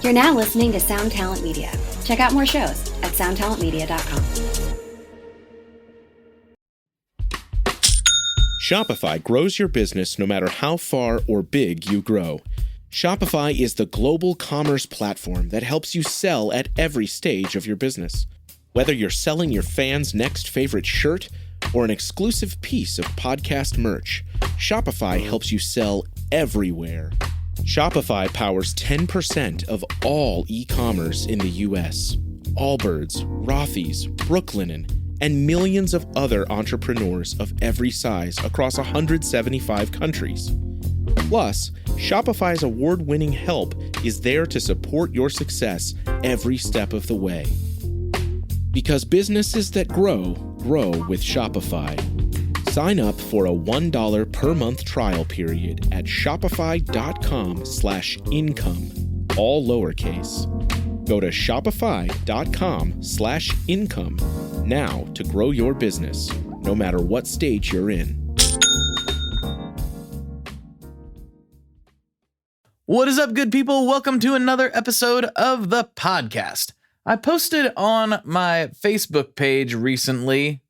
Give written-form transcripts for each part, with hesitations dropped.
You're now listening to Sound Talent Media. Check out more shows at soundtalentmedia.com. Shopify grows your business no matter how far or big you grow. Shopify is the global commerce platform that helps you sell at every stage of your business. Whether you're selling your fans' next favorite shirt or an exclusive piece of podcast merch, Shopify helps you sell everywhere. Shopify powers 10% of all e-commerce in the U.S. Allbirds, Rothy's, Brooklinen, and millions of other entrepreneurs of every size across 175 countries. Plus, Shopify's award-winning help is there to support your success every step of the way. Because businesses that grow, grow with Shopify. Sign up for a $1 per month trial period at shopify.com/income, all lowercase. Go to shopify.com/income now to grow your business, no matter what stage you're in. What is up, good people? Welcome to another episode of the podcast. I posted on my Facebook page recently.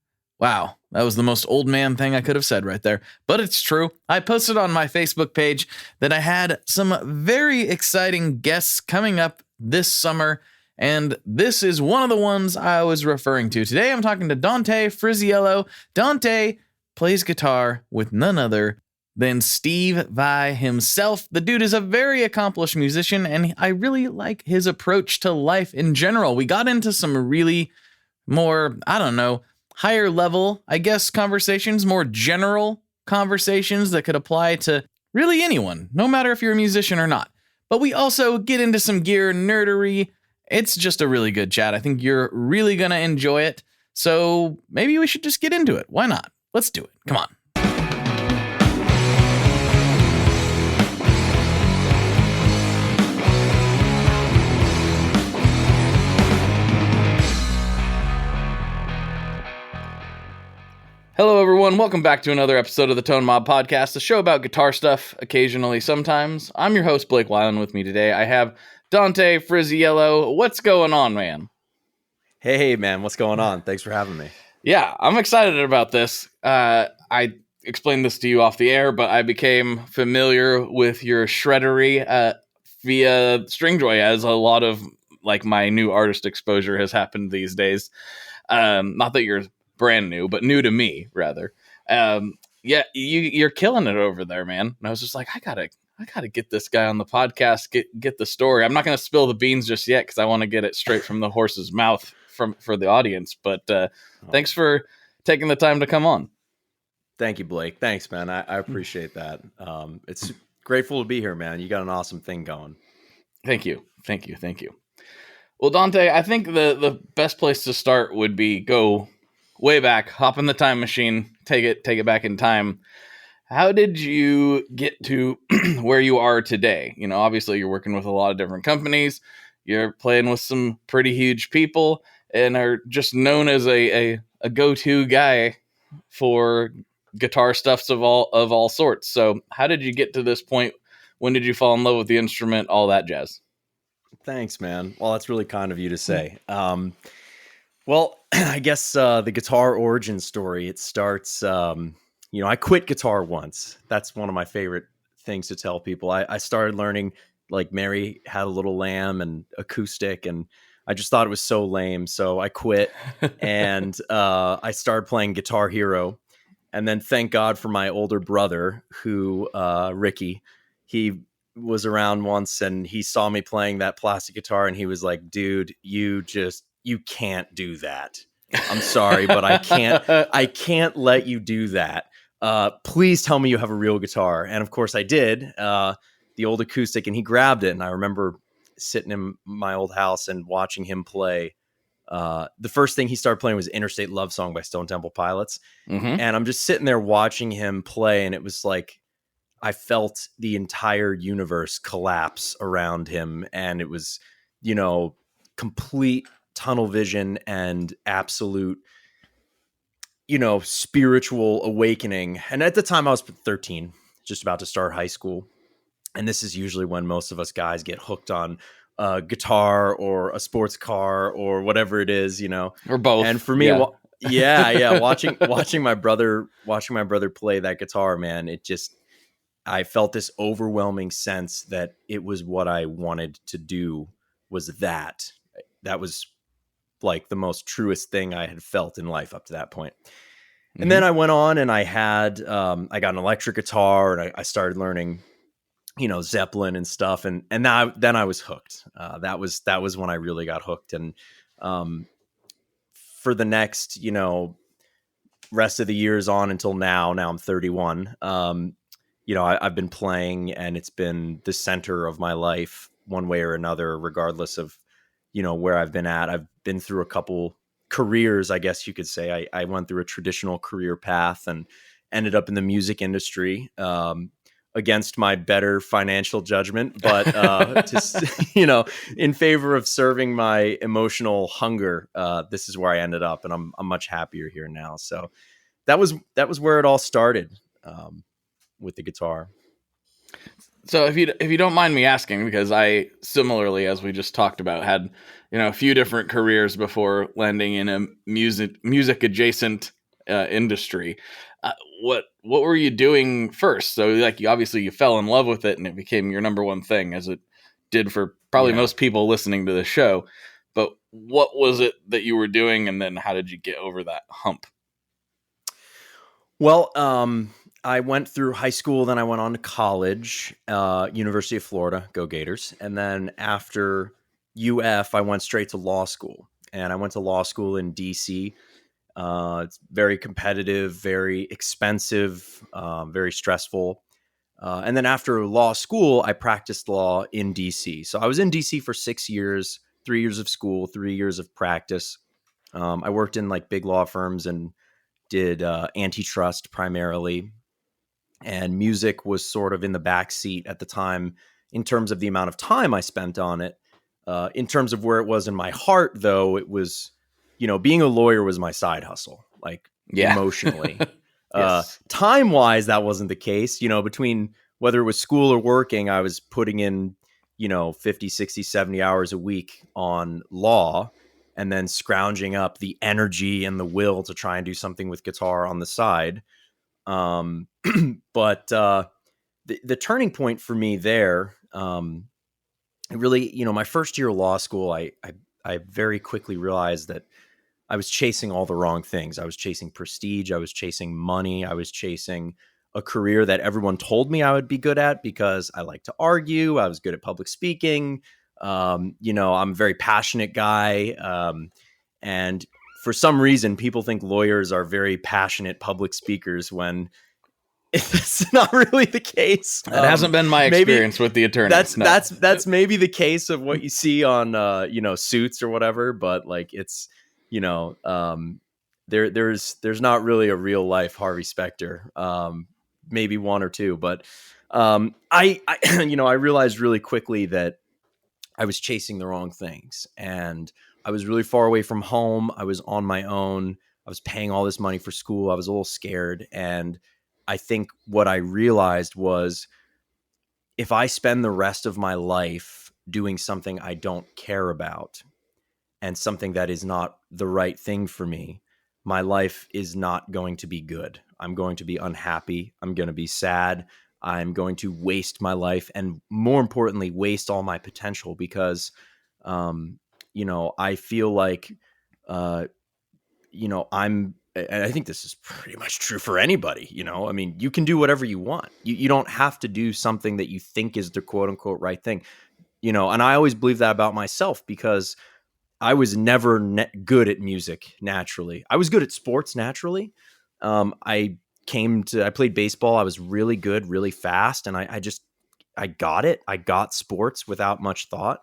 Wow, that was the most old man thing I could have said right there, but it's true. I posted on my Facebook page that I had some very exciting guests coming up this summer, and this is one of the ones I was referring to. Today I'm talking to Dante Frisiello. Dante plays guitar with none other than Steve Vai himself. The dude is a very accomplished musician, and I really like his approach to life in general. We got into some really more, higher level, I guess, conversations, more general conversations that could apply to really anyone, no matter if you're a musician or not. But we also get into some gear nerdery. It's just a really good chat. I think you're really going to enjoy it. So maybe we should just get into it. Why not? Let's do it. Come on. Hello, everyone. Welcome back to another episode of the Tone Mob Podcast, a show about guitar stuff, occasionally, sometimes. I'm your host, Blake Weiland. With me today, I have Dante Frisiello. What's going on, man? Hey, man. What's going on? Thanks for having me. Yeah, I'm excited about this. I explained this to you off the air, but I became familiar with your shreddery via Stringjoy, as a lot of my new artist exposure has happened these days. Not that you're brand new, but new to me, rather. You're killing it over there, man. And I was just like, I gotta get this guy on the podcast, get the story. I'm not gonna spill the beans just yet because I want to get it straight from the horse's mouth for the audience. But thanks for taking the time to come on. Thank you, Blake. Thanks, man. I appreciate that. It's grateful to be here, man. You got an awesome thing going. Thank you. Well, Dante, I think the best place to start would be go way back, hop in the time machine, take it back in time. How did you get to where you are today? You know, obviously you're working with a lot of different companies. You're playing with some pretty huge people and are just known as a go-to guy for guitar stuffs of all sorts. So how did you get to this point? When did you fall in love with the instrument? All that jazz. Thanks, man. Well, that's really kind of you to say. Well, I guess the guitar origin story, it starts, I quit guitar once. That's one of my favorite things to tell people. I started learning Mary Had a Little Lamb and acoustic, and I just thought it was so lame. So I quit and I started playing Guitar Hero. And then thank God for my older brother who, Ricky, he was around once and he saw me playing that plastic guitar and he was like, dude, you can't do that. I'm sorry, but I can't let you do that. Please tell me you have a real guitar. And of course I did, the old acoustic, and he grabbed it. And I remember sitting in my old house and watching him play. The first thing he started playing was Interstate Love Song by Stone Temple Pilots. Mm-hmm. And I'm just sitting there watching him play. And it was like, I felt the entire universe collapse around him. And it was, complete tunnel vision and absolute, spiritual awakening. And at the time I was 13, just about to start high school. And this is usually when most of us guys get hooked on a guitar or a sports car or whatever it is, or both. And for me, yeah. yeah, watching my brother play that guitar, man, I felt this overwhelming sense that it was what I wanted to do. That was like the most truest thing I had felt in life up to that point. And then I went on and I got an electric guitar, and I started learning, Zeppelin and stuff. And then I was hooked. That was when I really got hooked. And for the next, rest of the years on until now I'm 31. I've been playing, and it's been the center of my life one way or another, regardless of, where I've been at. I've been through a couple careers, I guess you could say. I went through a traditional career path and ended up in the music industry, against my better financial judgment, but in favor of serving my emotional hunger. This is where I ended up, and I'm much happier here now. So that was where it all started, with the guitar. So if you don't mind me asking, because I similarly, as we just talked about, had a few different careers before landing in a music adjacent industry. What were you doing first? So like you fell in love with it, and it became your number one thing, as it did for probably most people listening to the show. But what was it that you were doing, and then how did you get over that hump? Well, I went through high school, then I went on to college, University of Florida, go Gators. And then after UF, I went straight to law school, and I went to law school in DC. It's very competitive, very expensive, very stressful. And then after law school, I practiced law in DC. So I was in DC for 6 years, 3 years of school, 3 years of practice. I worked in like big law firms and did antitrust primarily. And music was sort of in the back seat at the time in terms of the amount of time I spent on it. In terms of where it was in my heart, though, it was, being a lawyer was my side hustle, like emotionally. Yes. Time-wise, that wasn't the case. Between whether it was school or working, I was putting in, 50, 60, 70 hours a week on law, and then scrounging up the energy and the will to try and do something with guitar on the side. But the turning point for me there, really, my first year of law school, I very quickly realized that I was chasing all the wrong things. I was chasing prestige. I was chasing money. I was chasing a career that everyone told me I would be good at because I like to argue. I was good at public speaking. I'm a very passionate guy. And for some reason, people think lawyers are very passionate public speakers when it's not really the case. That hasn't been my experience with the attorneys. That's maybe the case of what you see on, Suits or whatever, but like it's, there's not really a real life Harvey Specter, maybe one or two, but I I realized really quickly that I was chasing the wrong things, and I was really far away from home. I was on my own. I was paying all this money for school. I was a little scared, and I think what I realized was if I spend the rest of my life doing something I don't care about and something that is not the right thing for me, my life is not going to be good. I'm going to be unhappy. I'm going to be sad. I'm going to waste my life, and more importantly, waste all my potential because, I feel like, and I think this is pretty much true for anybody, I mean, you can do whatever you want. You don't have to do something that you think is the quote unquote right thing, and I always believe that about myself because I was never good at music naturally. I was good at sports naturally. I played baseball. I was really good, really fast. And I got it. I got sports without much thought,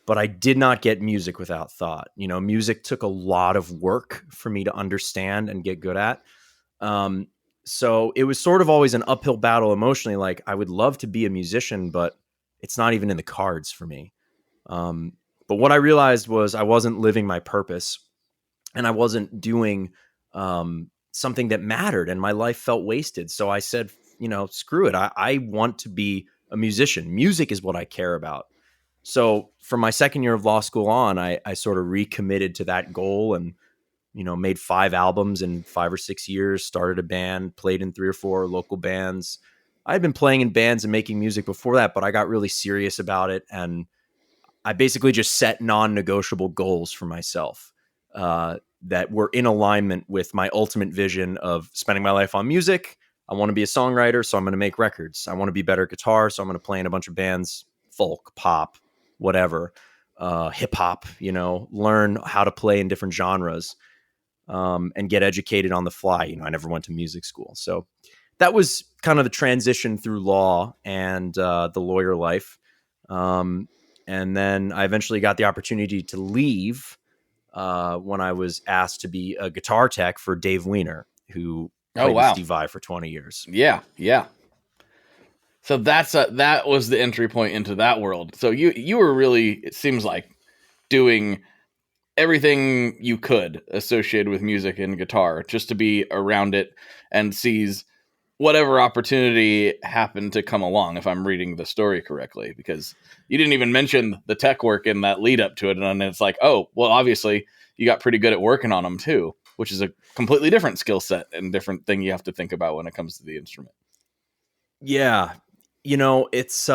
but I did not get music without thought. Music took a lot of work for me to understand and get good at. So it was sort of always an uphill battle emotionally. Like I would love to be a musician, but it's not even in the cards for me. But what I realized was I wasn't living my purpose, and I wasn't doing something that mattered, and my life felt wasted. So I said, screw it. I want to be a musician. Music is what I care about. So from my second year of law school on, I sort of recommitted to that goal and, made 5 albums in 5 or 6 years, started a band, played in 3 or 4 local bands. I had been playing in bands and making music before that, but I got really serious about it. And I basically just set non-negotiable goals for myself that were in alignment with my ultimate vision of spending my life on music. I want to be a songwriter, so I'm going to make records. I want to be better at guitar, so I'm going to play in a bunch of bands, folk, pop, whatever, hip hop, learn how to play in different genres, and get educated on the fly. I never went to music school. So that was kind of the transition through law and the lawyer life. And then I eventually got the opportunity to leave when I was asked to be a guitar tech for Dave Weiner, who played with Steve Vai for 20 years. Yeah. So that was the entry point into that world. So you were really, it seems like, doing everything you could associated with music and guitar just to be around it and seize whatever opportunity happened to come along, if I'm reading the story correctly, because you didn't even mention the tech work in that lead up to it. And it's like, oh, well, obviously you got pretty good at working on them too, which is a completely different skill set and different thing you have to think about when it comes to the instrument. Yeah. It's,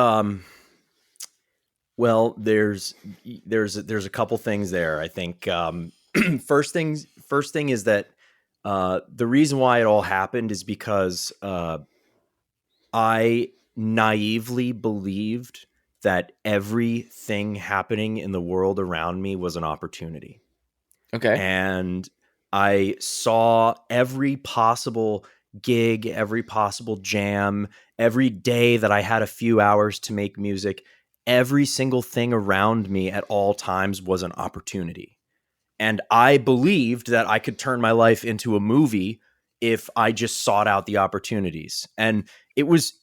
well, there's a couple things there. I think, first thing is that, the reason why it all happened is because, I naively believed that everything happening in the world around me was an opportunity. Okay. And I saw every possible gig, every possible jam, every day that I had a few hours to make music, every single thing around me at all times was an opportunity. And I believed that I could turn my life into a movie if I just sought out the opportunities. And it was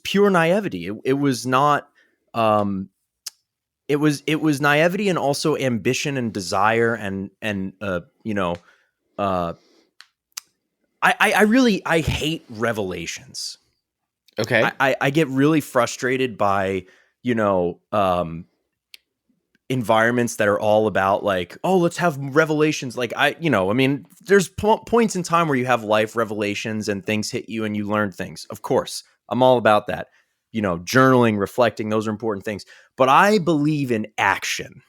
pure naivety. It was not, it was naivety and also ambition and desire and I hate revelations. Okay. I get really frustrated by, environments that are all about like, oh, let's have revelations. Like there's points in time where you have life revelations and things hit you and you learn things. Of course, I'm all about that. Journaling, reflecting, those are important things. But I believe in action.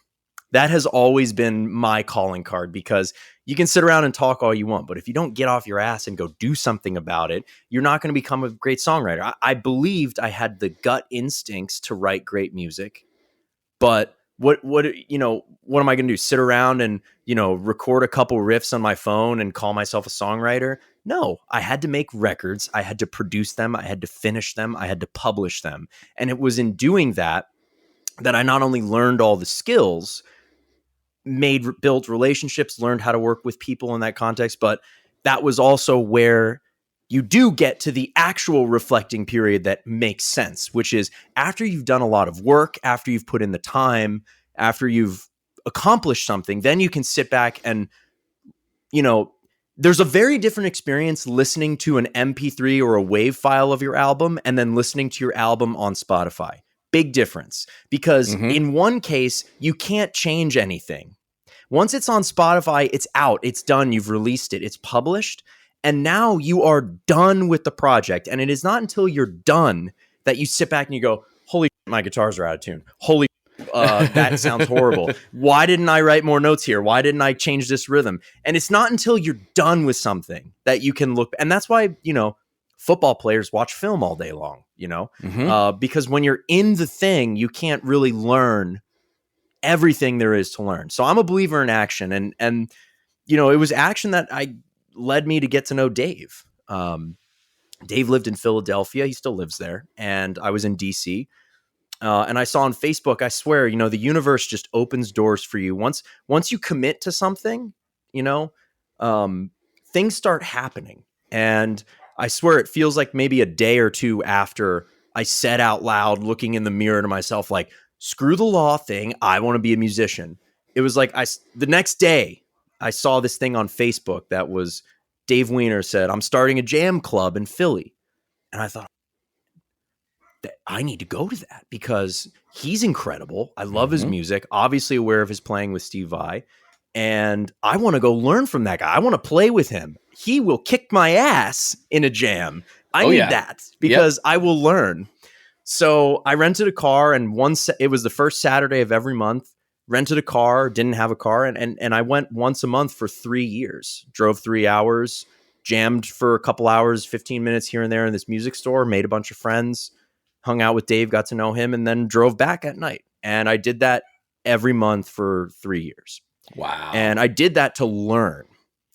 That has always been my calling card, because you can sit around and talk all you want, but if you don't get off your ass and go do something about it, you're not going to become a great songwriter. I believed I had the gut instincts to write great music, but what am I going to do? Sit around and, record a couple riffs on my phone and call myself a songwriter? No, I had to make records. I had to produce them. I had to finish them. I had to publish them. And it was in doing that I not only learned all the skills, built relationships, learned how to work with people in that context, but that was also where you do get to the actual reflecting period that makes sense, which is after you've done a lot of work, after you've put in the time, after you've accomplished something, then you can sit back and, there's a very different experience listening to an MP3 or a WAV file of your album and then listening to your album on Spotify. Big difference, because in one case, you can't change anything. Once it's on Spotify, it's out, it's done, you've released it, it's published. And now you are done with the project. And it is not until you're done that you sit back and you go, holy shit, my guitars are out of tune. Holy that sounds horrible. Why didn't I write more notes here? Why didn't I change this rhythm? And it's not until you're done with something that you can look. And that's why, football players watch film all day long, because when you're in the thing, you can't really learn everything there is to learn. So I'm a believer in action. And it was action that led me to get to know Dave. Dave lived in Philadelphia. He still lives there. And I was in DC. And I saw on Facebook, I swear, the universe just opens doors for you. Once you commit to something, things start happening. And I swear it feels like maybe a day or two after I said out loud, looking in the mirror to myself, like, screw the law thing. I want to be a musician. It was like the next day I saw this thing on Facebook that was Dave Weiner said, I'm starting a jam club in Philly. And I thought, I need to go to that because he's incredible. I love his music, obviously aware of his playing with Steve Vai. And I want to go learn from that guy. I want to play with him. He will kick my ass in a jam. I need that because I will learn. So I rented a car, and it was the first Saturday of every month. Rented a car, didn't have a car, and I went once a month for 3 years. Drove 3 hours, jammed for a couple hours, 15 minutes here and there in this music store, made a bunch of friends, hung out with Dave, got to know him, and then drove back at night. And I did that every month for 3 years. Wow. And I did that to learn.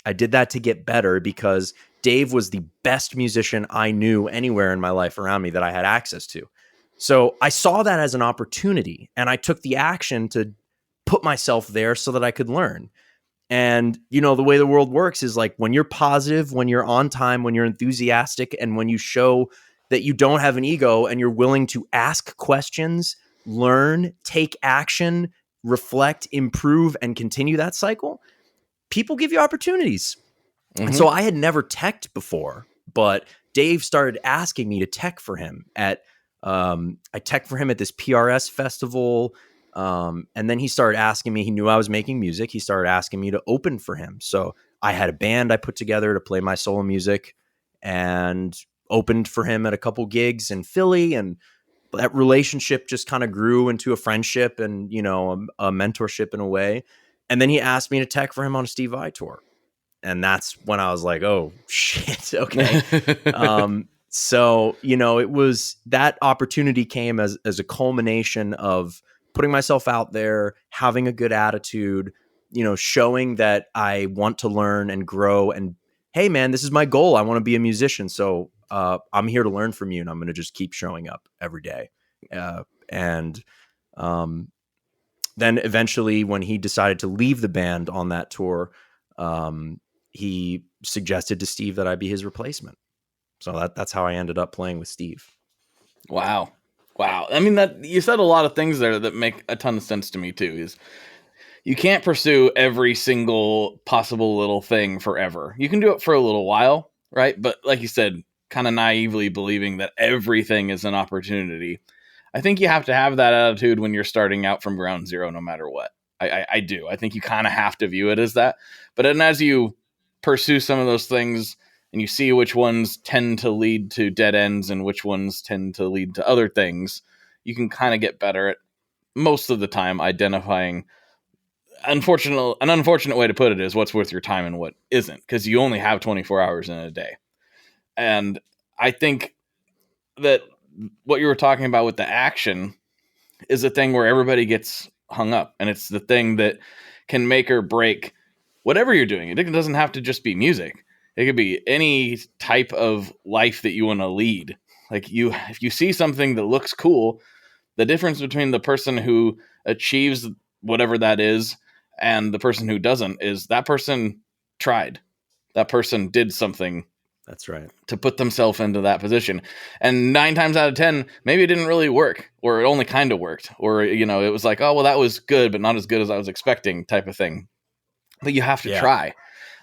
I did that to get better because Dave was the best musician I knew anywhere in my life around me that I had access to. So I saw that as an opportunity, and I took the action to put myself there so that I could learn. And, you know, the way the world works is like when you're positive, when you're on time, when you're enthusiastic, and when you show that you don't have an ego and you're willing to ask questions, learn, take action, reflect, improve, and continue that cycle, people give you opportunities. And so I had never teched before, but Dave started asking me to tech for him at I tech for him at this PRS festival. And then he started asking me, he knew I was making music. He started asking me to open for him. So I had a band I put together to play my solo music and opened for him at a couple gigs in Philly. And that relationship just kind of grew into a friendship and, you know, a mentorship in a way. And then he asked me to tech for him on a Steve Vai tour. And that's when I was like, oh shit. Okay. So, you know, it was that opportunity came as a culmination of putting myself out there, having a good attitude, you know, showing that I want to learn and grow. And hey, man, this is my goal. I want to be a musician. So I'm here to learn from you, and I'm going to just keep showing up every day. And then eventually when he decided to leave the band on that tour, he suggested to Steve that I be his replacement. So that's how I ended up playing with Steve. Wow. I mean, that you said a lot of things there that make a ton of sense to me too. Is you can't pursue every single possible little thing forever. You can do it for a little while, right? But like you said, kind of naively believing that everything is an opportunity. I think you have to have that attitude when you're starting out from ground zero, no matter what. I do. I think you kind of have to view it as that. But then as you pursue some of those things and you see which ones tend to lead to dead ends and which ones tend to lead to other things, you can kind of get better at most of the time identifying. An unfortunate way to put it is what's worth your time and what isn't, because you only have 24 hours in a day. And I think that what you were talking about with the action is a thing where everybody gets hung up, and it's the thing that can make or break whatever you're doing. It doesn't have to just be music. It could be any type of life that you want to lead. Like if you see something that looks cool, the difference between the person who achieves whatever that is and the person who doesn't is that person tried. That person did something. That's right. To put themselves into that position. And 9 times out of 10, maybe it didn't really work, or it only kind of worked, or, you know, it was like, oh, well, that was good, but not as good as I was expecting type of thing. But you have to try.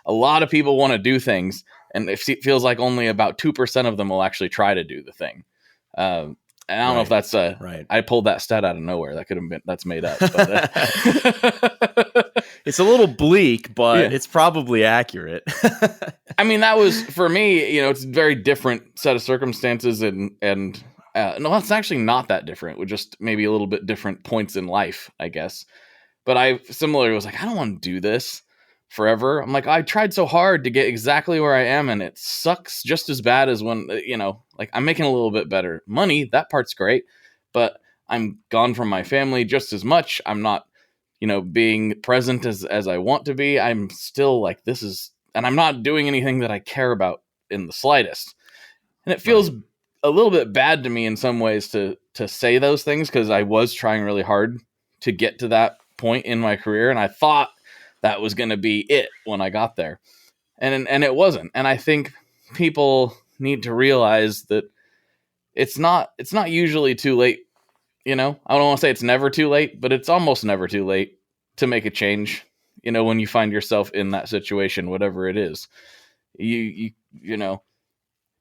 A lot of people want to do things, and it feels like only about 2% of them will actually try to do the thing. And I don't know if that's right. I pulled that stat out of nowhere. That could have been, that's made up. But, it's a little bleak, but it's probably accurate. I mean, that was, for me, you know, it's a very different set of circumstances and no, it's actually not that different. With just maybe a little bit different points in life, I guess. But I similarly was like, I don't want to do this forever. I'm like, I tried so hard to get exactly where I am, and it sucks just as bad as when, you know, like I'm making a little bit better money. That part's great, but I'm gone from my family just as much. I'm not, you know, being present as I want to be. I'm still like, this is, and I'm not doing anything that I care about in the slightest. And it feels a little bit bad to me in some ways to say those things, because I was trying really hard to get to that point in my career, and I thought that was going to be it when I got there. And it wasn't. And I think people need to realize that it's not usually too late. You know, I don't want to say it's never too late, but it's almost never too late to make a change. You know, when you find yourself in that situation, whatever it is, you know,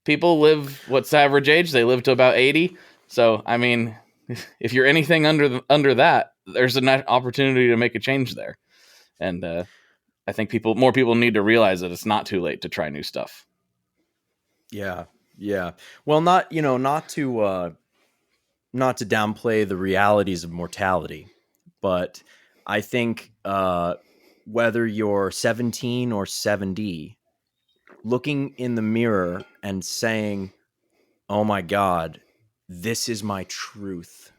people live, what's the average age? They live to about 80. So, I mean, if you're anything under that, there's an opportunity to make a change there. And I think more people need to realize that it's not too late to try new stuff. Yeah. Yeah. Well, not to downplay the realities of mortality, but I think whether you're 17 or 70, looking in the mirror and saying, "Oh my God, this is my truth,"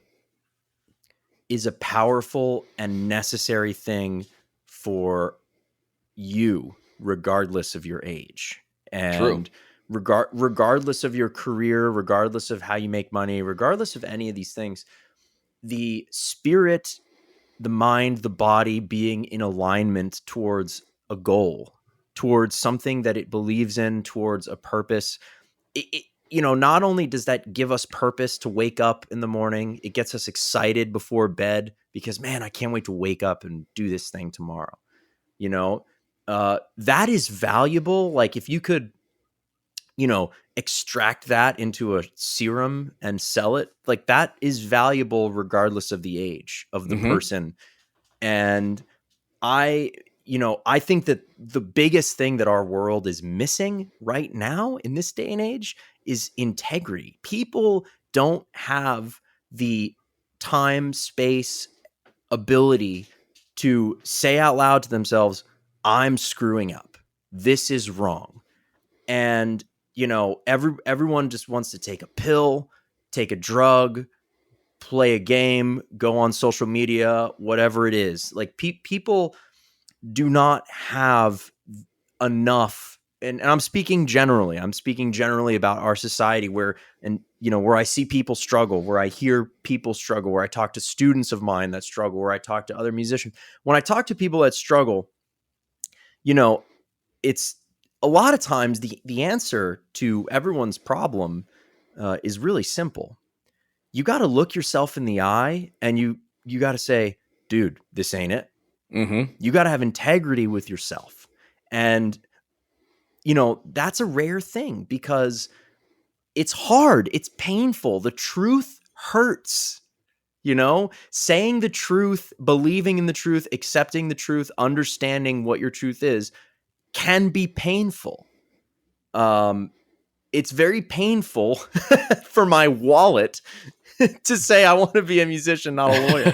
is a powerful and necessary thing for you, regardless of your age. And regardless of your career, regardless of how you make money, regardless of any of these things, the spirit, the mind, the body being in alignment towards a goal, towards something that it believes in, towards a purpose. Not only does that give us purpose to wake up in the morning, it gets us excited before bed because, man, I can't wait to wake up and do this thing tomorrow. That is valuable. Like if you could, extract that into a serum and sell it, like that is valuable regardless of the age of the person. And I think that the biggest thing that our world is missing right now in this day and age is integrity. People don't have the time, space, ability to say out loud to themselves, "I'm screwing up. This is wrong." And everyone just wants to take a pill, take a drug, play a game, go on social media, whatever it is. Like people do not have enough. And I'm speaking generally. I'm speaking generally about our society where I see people struggle, where I hear people struggle, where I talk to students of mine that struggle, where I talk to other musicians. When I talk to people that struggle, it's a lot of times the answer to everyone's problem is really simple. You got to look yourself in the eye and you got to say, "Dude, this ain't it." You got to have integrity with yourself. And, that's a rare thing because it's hard. It's painful. The truth hurts, saying the truth, believing in the truth, accepting the truth, understanding what your truth is can be painful. It's very painful for my wallet to say I want to be a musician, not a lawyer.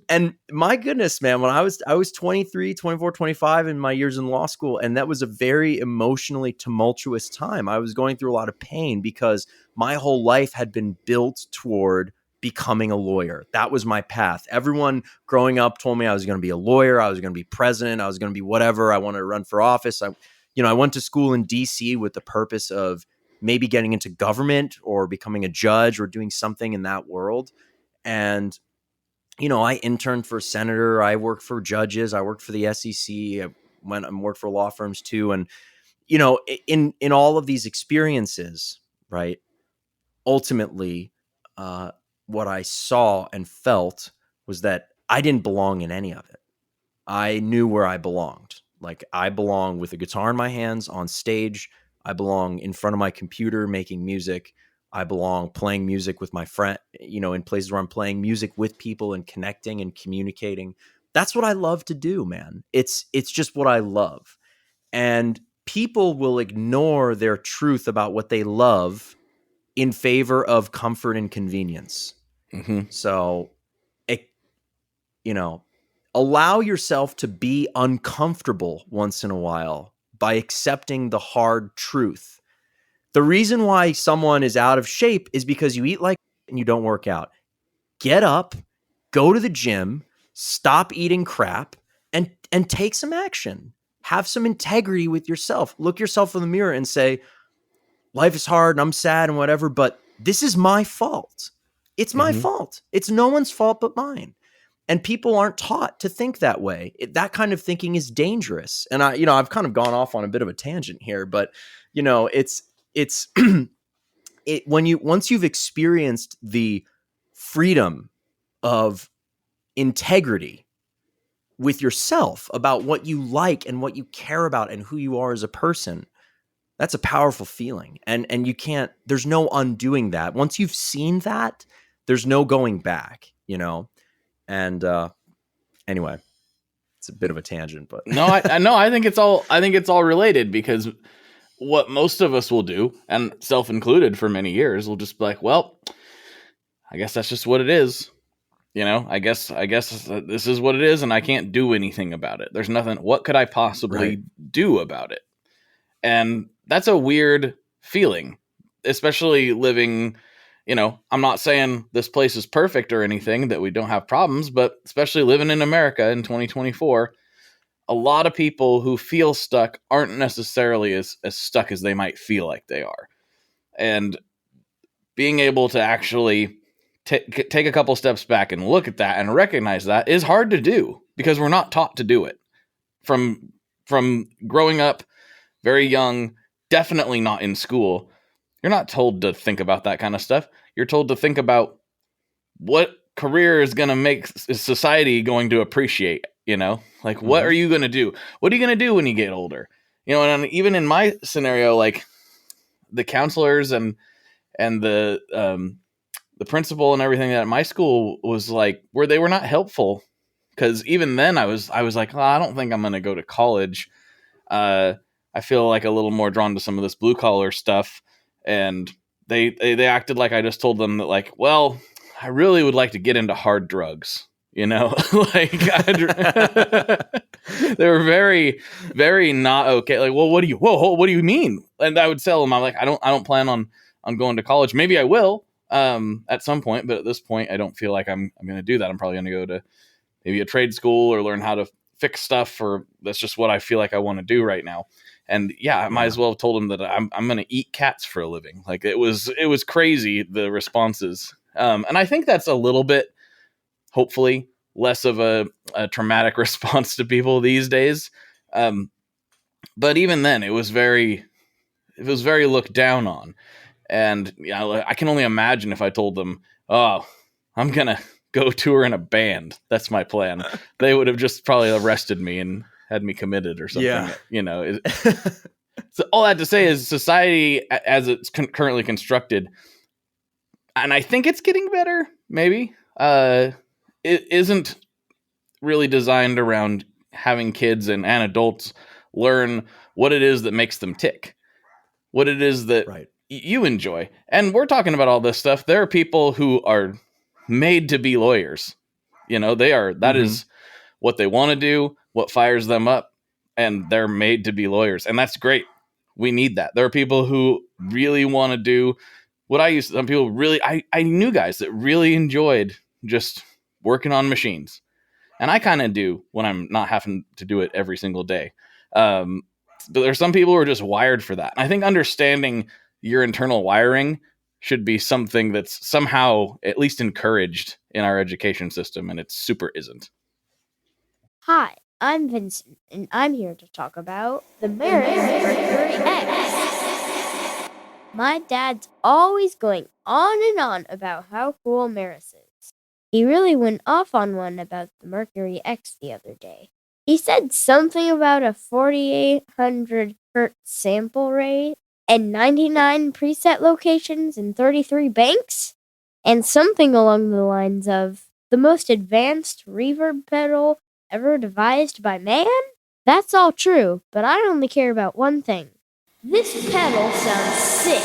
And my goodness, man, when I was 23, 24, 25 in my years in law school, and that was a very emotionally tumultuous time. I was going through a lot of pain because my whole life had been built toward becoming a lawyer. That was my path. Everyone growing up told me I was going to be a lawyer. I was going to be president. I was going to be whatever. I wanted to run for office. I went to school in DC with the purpose of maybe getting into government or becoming a judge or doing something in that world. And, I interned for a senator. I worked for judges. I worked for the SEC. I went and worked for law firms too. And, in all of these experiences, right, ultimately, what I saw and felt was that I didn't belong in any of it. I knew where I belonged. Like I belong with a guitar in my hands on stage. I belong in front of my computer making music. I belong playing music with my friend, in places where I'm playing music with people and connecting and communicating. That's what I love to do, man. It's just what I love. And people will ignore their truth about what they love in favor of comfort and convenience. So, allow yourself to be uncomfortable once in a while by accepting the hard truth. The reason why someone is out of shape is because you eat like and you don't work out. Get up, go to the gym, stop eating crap, and take some action. Have some integrity with yourself. Look yourself in the mirror and say, life is hard and I'm sad and whatever, but this is my fault. It's my fault. It's no one's fault but mine. And people aren't taught to think that way. That kind of thinking is dangerous. And I've kind of gone off on a bit of a tangent here, but it's once you've experienced the freedom of integrity with yourself about what you like and what you care about and who you are as a person, That's a powerful feeling. And you can't, there's no undoing that. Once you've seen that, there's no going back, And anyway, it's a bit of a tangent, but No, I know. I think it's all related, because what most of us will do, and self included for many years, will just be like, well, I guess that's just what it is. I guess this is what it is, and I can't do anything about it. There's nothing. What could I possibly do about it? And that's a weird feeling, especially living, I'm not saying this place is perfect or anything, that we don't have problems, but especially living in America in 2024, a lot of people who feel stuck aren't necessarily as stuck as they might feel like they are. And being able to actually take a couple steps back and look at that and recognize that is hard to do, because we're not taught to do it. From growing up very young, definitely not in school, you're not told to think about that kind of stuff. You're told to think about what career is going to make society going to appreciate, what are you going to do? What are you going to do when you get older? And even in my scenario, like the counselors and the principal and everything at my school was like, where they were not helpful. Cause even then I was like, oh, I don't think I'm going to go to college. I feel like a little more drawn to some of this blue collar stuff. And they acted like I just told them that, like, well, I really would like to get into hard drugs, like they were very, very not okay. Like, well, what do you mean? And I would tell them, I'm like, I don't plan on going to college. Maybe I will at some point, but at this point, I don't feel like I'm going to do that. I'm probably going to go to maybe a trade school or learn how to fix stuff, or that's just what I feel like I want to do right now. And I might as well have told him that I'm going to eat cats for a living. Like it was crazy, the responses. And I think that's a little bit, hopefully, less of a traumatic response to people these days. But even then, it was very looked down on. And I can only imagine if I told them, oh, I'm going to go tour in a band. That's my plan. They would have just probably arrested me and had me committed or something. Yeah. So all that to say is society as it's currently constructed, and I think it's getting better, maybe, it isn't really designed around having kids and adults learn what it is that makes them tick, what it is that you enjoy. And we're talking about all this stuff. There are people who are made to be lawyers. They are, that is what they want to do, what fires them up, and they're made to be lawyers. And that's great. We need that. There are people who really want to do what I used to. Some people really, I knew guys that really enjoyed just working on machines. And I kind of do when I'm not having to do it every single day. But there's some people who are just wired for that. And I think understanding your internal wiring should be something that's somehow at least encouraged in our education system, and it super isn't. Hi, I'm Vincent, and I'm here to talk about the Mercury X. My dad's always going on and on about how cool Maris is. He really went off on one about the Mercury X the other day. He said something about a 4,800 hertz sample rate and 99 preset locations and 33 banks, and something along the lines of the most advanced reverb pedal ever devised by man? That's all true, but I only care about one thing. This pedal sounds sick.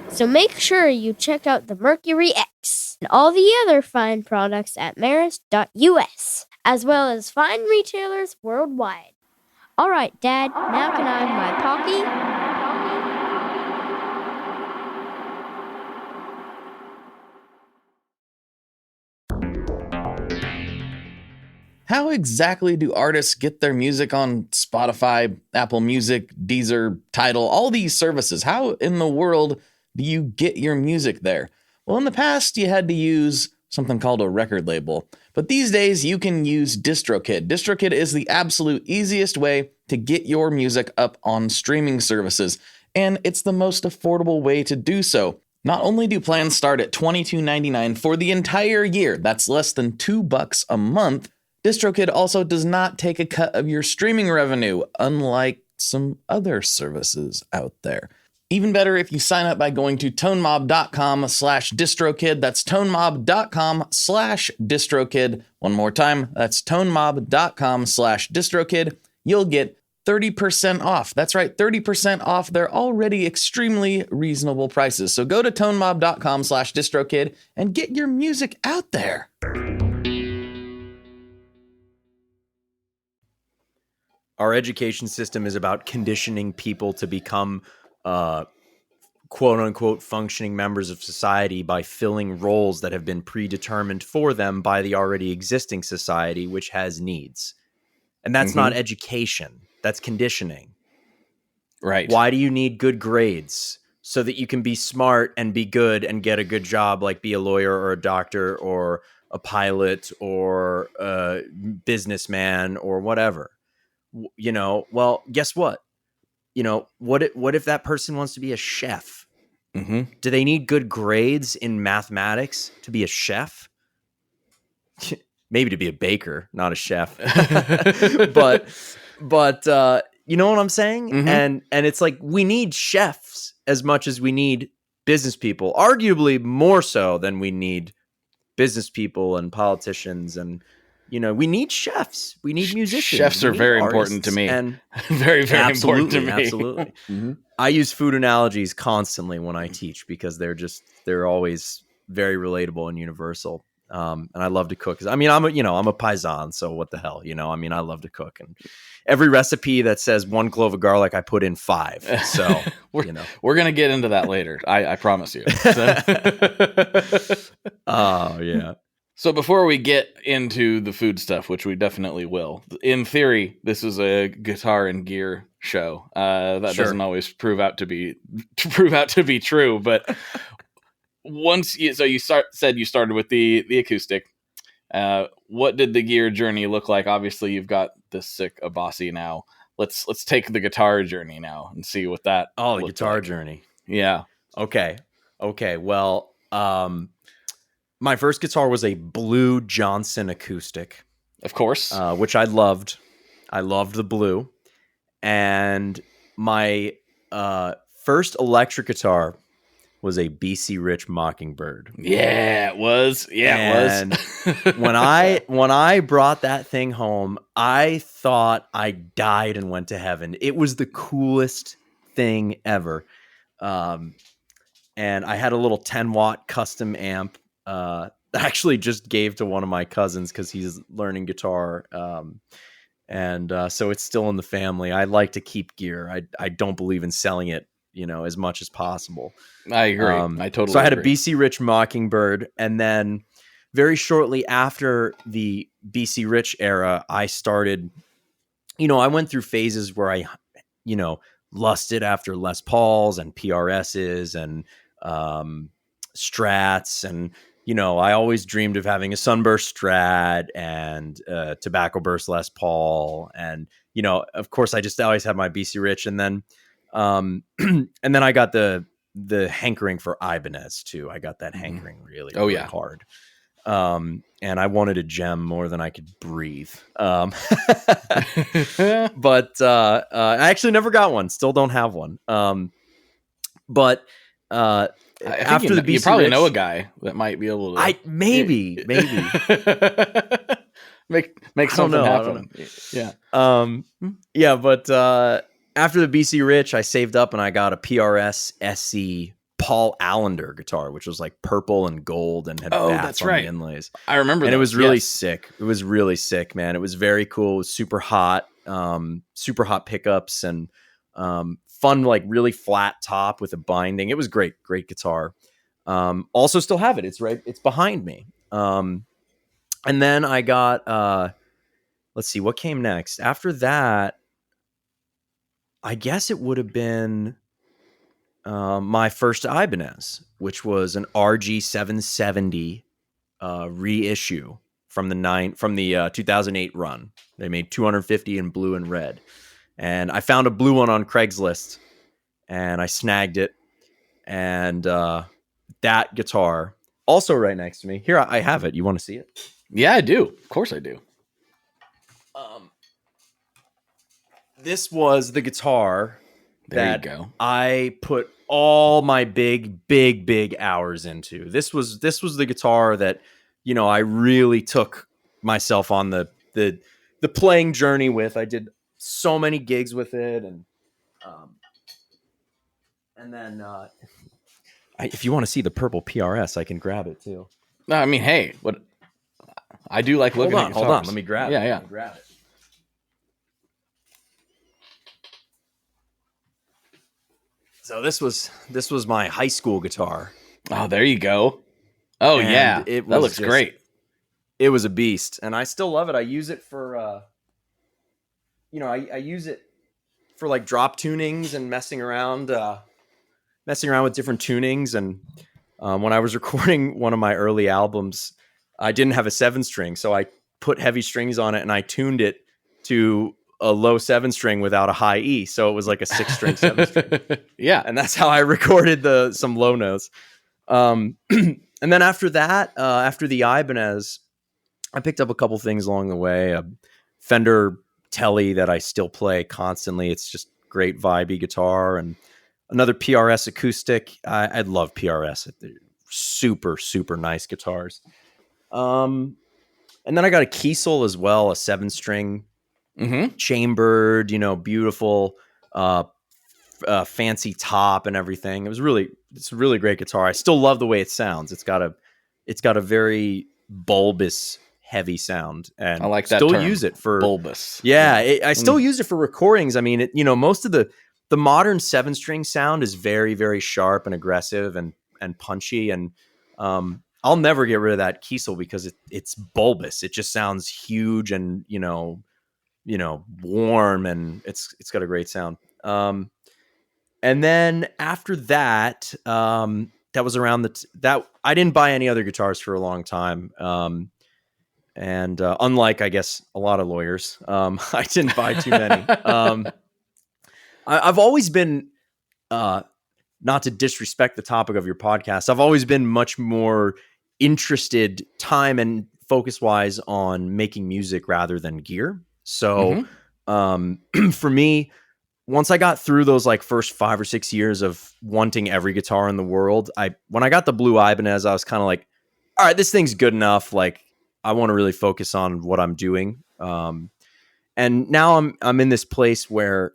So make sure you check out the Mercury X and all the other fine products at maris.us, as well as fine retailers worldwide. All right, Dad, now can I have my Pocky? How exactly do artists get their music on Spotify, Apple Music, Deezer, Tidal, all these services? How in the world do you get your music there? Well, in the past, you had to use something called a record label. But these days, you can use DistroKid. DistroKid is the absolute easiest way to get your music up on streaming services, and it's the most affordable way to do so. Not only do plans start at $22.99 for the entire year, that's less than $2 a month, DistroKid also does not take a cut of your streaming revenue, unlike some other services out there. Even better if you sign up by going to tonemob.com/distrokid. That's tonemob.com/distrokid. One more time, that's tonemob.com/distrokid. You'll get 30% off. That's right, 30% off their already extremely reasonable prices. So go to tonemob.com/distrokid and get your music out there. Our education system is about conditioning people to become quote unquote functioning members of society by filling roles that have been predetermined for them by the already existing society, which has needs. And that's not education. That's conditioning. Right. Why do you need good grades? So that you can be smart and be good and get a good job, like be a lawyer or a doctor or a pilot or a businessman or whatever. You know, well, guess what? You know, what if that person wants to be a chef? Do they need good grades in mathematics to be a chef? Maybe to be a baker, not a chef. but you know what I'm saying? And it's like we need chefs as much as we need business people, arguably more so than we need business people and politicians. And you know, we need chefs. We need musicians. Chefs are very important to me. And very, very important to me. Absolutely. I use food analogies constantly when I teach because they're always very relatable and universal. And I love to cook. I mean, I'm a paisan, so what the hell, you know? I mean, I love to cook, and every recipe that says 1 clove of garlic, I put in 5. So we're gonna get into that later. I promise you. Oh yeah. So before we get into the food stuff, which we definitely will, in theory, this is a guitar and gear show. That doesn't always prove out to be true, but you started with the acoustic. What did the gear journey look like? Obviously, you've got this sick Abasi now. Let's take the guitar journey now and see what that. Oh, the guitar journey. Yeah. Okay. Well, my first guitar was a Blue Johnson acoustic, of course, which I loved. I loved the blue, and my first electric guitar was a BC Rich Mockingbird. Yeah, it was. And when I brought that thing home, I thought I died and went to heaven. It was the coolest thing ever. And I had a little 10-watt custom amp. I actually just gave to one of my cousins because he's learning guitar. So it's still in the family. I like to keep gear. I don't believe in selling it, you know, as much as possible. I agree. I totally So I had agree. a BC Rich Mockingbird, and then very shortly after the BC Rich era, I started, you know, I went through phases where I, you know, lusted after Les Pauls and PRSs and Strats, and you know, I always dreamed of having a Sunburst Strat and Tobacco Burst Les Paul, and you know, of course, I just always had my BC Rich, and then and then I got the hankering for Ibanez too. I got that hankering really hard. And I wanted a gem more than I could breathe. But I actually never got one. Still don't have one. But after the BC you probably Rich, know a guy that might be able to. Maybe make something happen. Yeah. Yeah, but after the BC Rich, I saved up and I got a PRS SC Paul Allender guitar, which was like purple and gold and had bats on the inlays. I remember and those, it was really sick. It was really sick, man. It was very cool. It was super hot pickups and fun, like really flat top with a binding. It was great guitar. Also still have it. It's behind me. And then I got let's see what came next. After that, I guess it would have been my first Ibanez, which was an RG 770 reissue from the 2008 run. They made 250 in blue and red, and I found a blue one on Craigslist, and I snagged it. And that guitar, also right next to me here, I have it. You want to see it? Yeah, I do. Of course, I do. This was the guitar There you that go. I put all my big hours into. This was the guitar that, you know, I really took myself on the playing journey with. I did so many gigs with it, and then if you want to see the purple PRS, I can grab it too. No, I mean, hey, what I do like looking at guitars. Hold on. Let me grab it. Yeah. Let me grab it. So this was my high school guitar. Oh, there you go. Oh, And yeah. it That was looks just- great. It was a beast, and I still love it. I use it for, I use it for like drop tunings and messing around with different tunings. And when I was recording one of my early albums, I didn't have a 7-string, so I put heavy strings on it and I tuned it to a low 7-string without a high E, so it was like a 6-string 7-string. Yeah. And that's how I recorded some low notes. And then after that, after the Ibanez, I picked up a couple things along the way. A Fender Tele that I still play constantly. It's just great vibey guitar, and another PRS acoustic. I love PRS. They're super, super nice guitars. And then I got a Kiesel as well, a 7-string chambered, beautiful, fancy top and everything. It's a really great guitar. I still love the way it sounds. It's got a very bulbous, heavy sound, and I like that still term, use it for bulbous. I still use it for recordings. I mean, most of the modern 7-string sound is very, very sharp and aggressive and punchy, and I'll never get rid of that Kiesel because it's bulbous. It just sounds huge and warm, and it's got a great sound. And then after that, that was around that I didn't buy any other guitars for a long time. And unlike, I guess, a lot of lawyers, I didn't buy too many. I've always been, not to disrespect the topic of your podcast, I've always been much more interested time and focus wise on making music rather than gear. So for me, once I got through those like first 5 or 6 years of wanting every guitar in the world, when I got the blue Ibanez, I was kind of like, all right, this thing's good enough. Like, I want to really focus on what I'm doing. And now I'm in this place where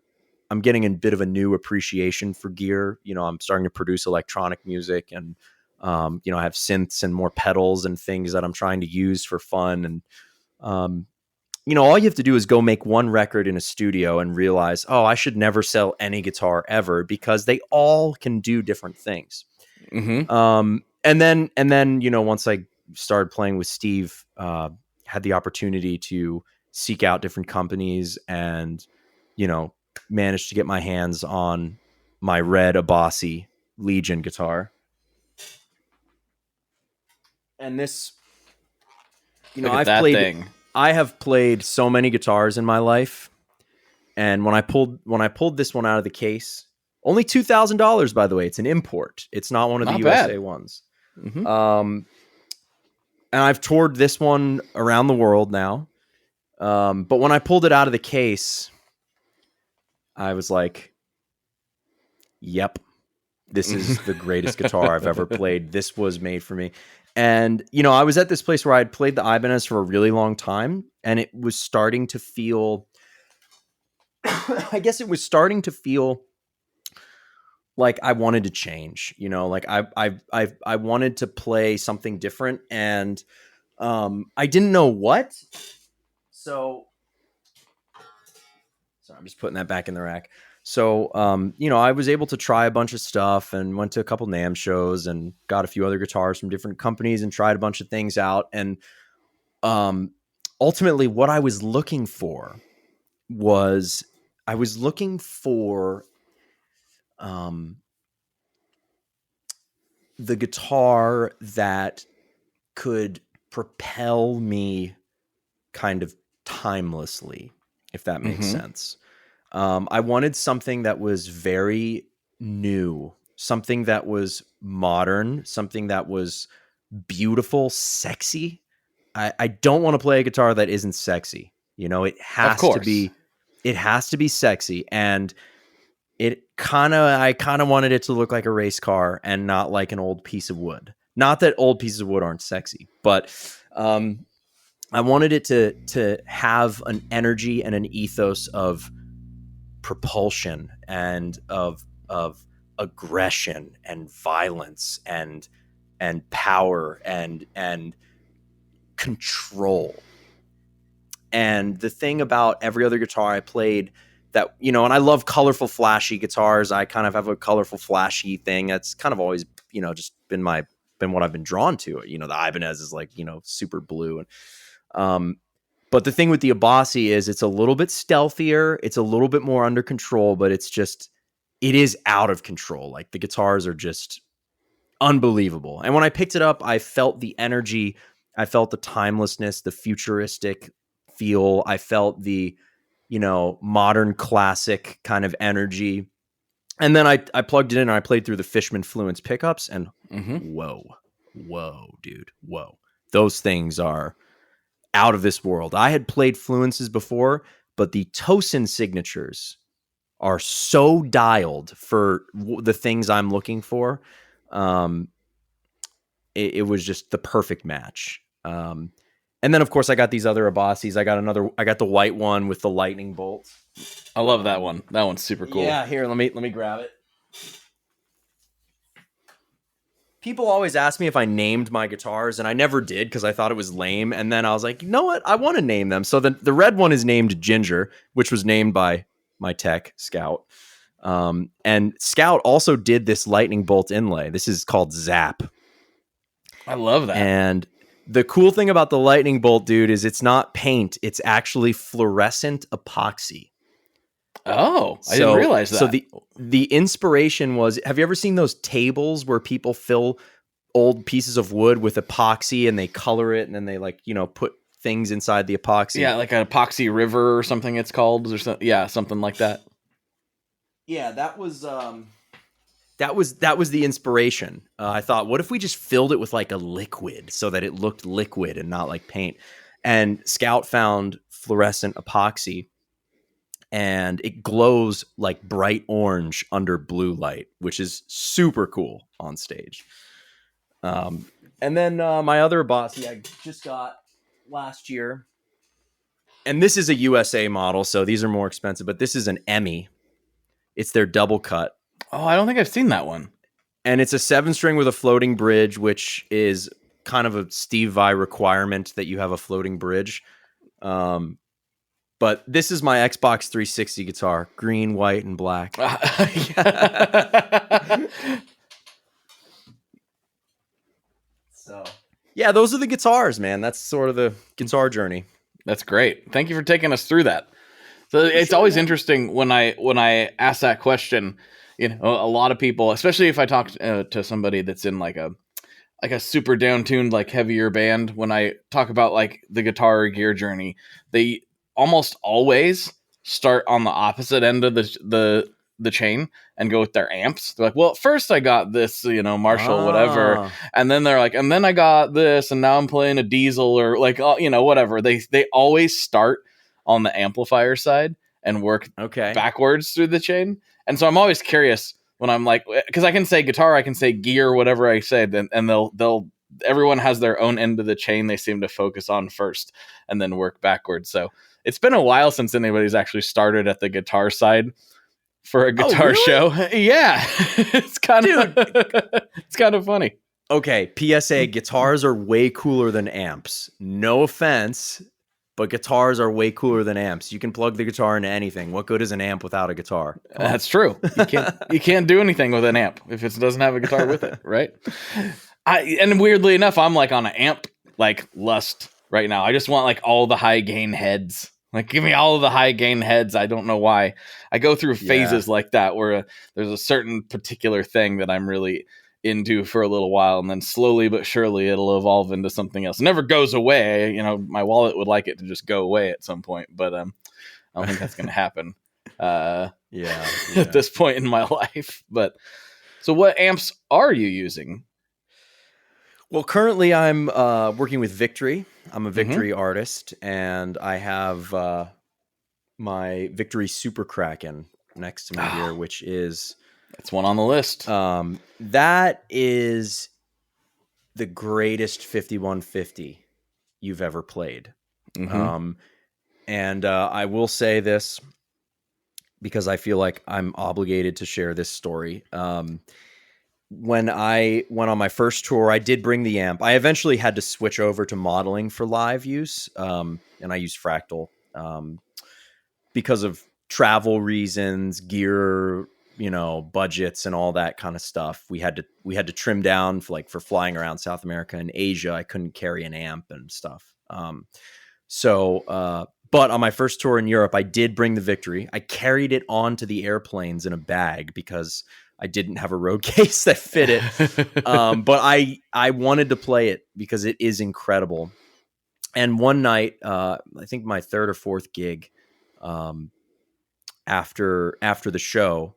I'm getting a bit of a new appreciation for gear. I'm starting to produce electronic music, and I have synths and more pedals and things that I'm trying to use for fun. And all you have to do is go make one record in a studio and realize, oh, I should never sell any guitar ever, because they all can do different things. And then once I started playing with Steve, had the opportunity to seek out different companies and, managed to get my hands on my red Abasi Legion guitar. And this, I have played so many guitars in my life. And when I pulled this one out of the case, only $2,000, by the way, it's an import. It's not one of the USA ones. And I've toured this one around the world now. But when I pulled it out of the case, I was like, yep, this is the greatest guitar I've ever played. This was made for me. And, I was at this place where I'd played the Ibanez for a really long time, and it was starting to feel, I guess it was starting to feel like I wanted to change, like I wanted to play something different, and I didn't know what. So sorry, I'm just putting that back in the rack. So, I was able to try a bunch of stuff and went to a couple NAMM shows and got a few other guitars from different companies and tried a bunch of things out. And ultimately, what I was looking for was the guitar that could propel me kind of timelessly, if that makes sense. I wanted something that was very new, something that was modern, something that was beautiful, sexy. I don't want to play a guitar that isn't sexy. You know, it Of has to course. be, it has to be sexy. And I kind of wanted it to look like a race car and not like an old piece of wood. Not that old pieces of wood aren't sexy, but I wanted it to have an energy and an ethos of propulsion and of aggression and violence and power and control. And the thing about every other guitar I played that, you know, and I love colorful, flashy guitars. I kind of have a colorful, flashy thing. That's kind of always, you know, just been what I've been drawn to. You know, the Ibanez is like, you know, super blue. And but the thing with the Abasi is it's a little bit stealthier. It's a little bit more under control, but it is out of control. Like the guitars are just unbelievable. And when I picked it up, I felt the energy. I felt the timelessness, the futuristic feel. I felt the, you know, modern classic kind of energy. And then I plugged it in and I played through the Fishman Fluence pickups and whoa, dude, whoa. Those things are out of this world. I had played Fluences before, but the Tosin signatures are so dialed for the things I'm looking for. It was just the perfect match. And then of course I got these other Abasis. I got the white one with the lightning bolts. I love that one. That one's super cool. Yeah, here, let me grab it. People always ask me if I named my guitars, and I never did because I thought it was lame. And then I was like, you know what? I want to name them. So the red one is named Ginger, which was named by my tech, Scout. And Scout also did this lightning bolt inlay. This is called Zap. I love that. And the cool thing about the lightning bolt, dude, is it's not paint. It's actually fluorescent epoxy. Oh, I didn't realize that. So the inspiration was, have you ever seen those tables where people fill old pieces of wood with epoxy and they color it and then they like, you know, put things inside the epoxy? Yeah, like an epoxy river or something it's called, or something. Yeah, something like that. Yeah, that was the inspiration. I thought, what if we just filled it with like a liquid so that it looked liquid and not like paint? And Scout found fluorescent epoxy. And it glows like bright orange under blue light, which is super cool on stage. And then my other Abasi I just got last year. And this is a USA model, so these are more expensive. But this is an Emmy. It's their double cut. Oh, I don't think I've seen that one. And it's a 7-string with a floating bridge, which is kind of a Steve Vai requirement that you have a floating bridge. But this is my Xbox 360 guitar, green, white, and black. So, yeah, those are the guitars, man. That's sort of the guitar journey. That's great. Thank you for taking us through that. So it's always interesting when I ask that question. You know, a lot of people, especially if I talk to somebody that's in like a super down-tuned, like heavier band, when I talk about like the guitar gear journey, they almost always start on the opposite end of the chain and go with their amps. They're like, well, at first I got this, you know, Marshall, whatever. And then they're like, and then I got this, and now I'm playing a Diesel or like, you know, whatever. They always start on the amplifier side and work backwards through the chain. And so I'm always curious when I'm like, because I can say guitar, I can say gear, whatever I say, and they'll everyone has their own end of the chain they seem to focus on first and then work backwards. So it's been a while since anybody's actually started at the guitar side for a guitar show. Yeah. It's kind of funny. Okay, PSA, guitars are way cooler than amps. No offense, but guitars are way cooler than amps. You can plug the guitar into anything. What good is an amp without a guitar? That's true. You can't do anything with an amp if it doesn't have a guitar with it, right? And weirdly enough, I'm like on an amp like lust right now. I just want like all the high gain heads. Like, give me all of the high gain heads. I don't know why. I go through phases like that where there's a certain particular thing that I'm really into for a little while, and then slowly but surely it'll evolve into something else. It never goes away. You know, my wallet would like it to just go away at some point, but I don't think that's going to happen. At this point in my life. But so, what amps are you using? Well, currently I'm working with Victory. I'm a Victory artist, and I have my Victory Super Kraken next to me here, which is That's one on the list. that is the greatest 5150 you've ever played. And I will say this because I feel like I'm obligated to share this story. When I went on my first tour, I did bring the amp. I eventually had to switch over to modeling for live use, and I used Fractal because of travel reasons, gear, budgets, and all that kind of stuff. We had to trim down for flying around South America and Asia. I couldn't carry an amp and stuff. But on my first tour in Europe, I did bring the Victory. I carried it onto the airplanes in a bag because I didn't have a road case that fit it. But I wanted to play it because it is incredible. And one night, I think my third or fourth gig, after the show,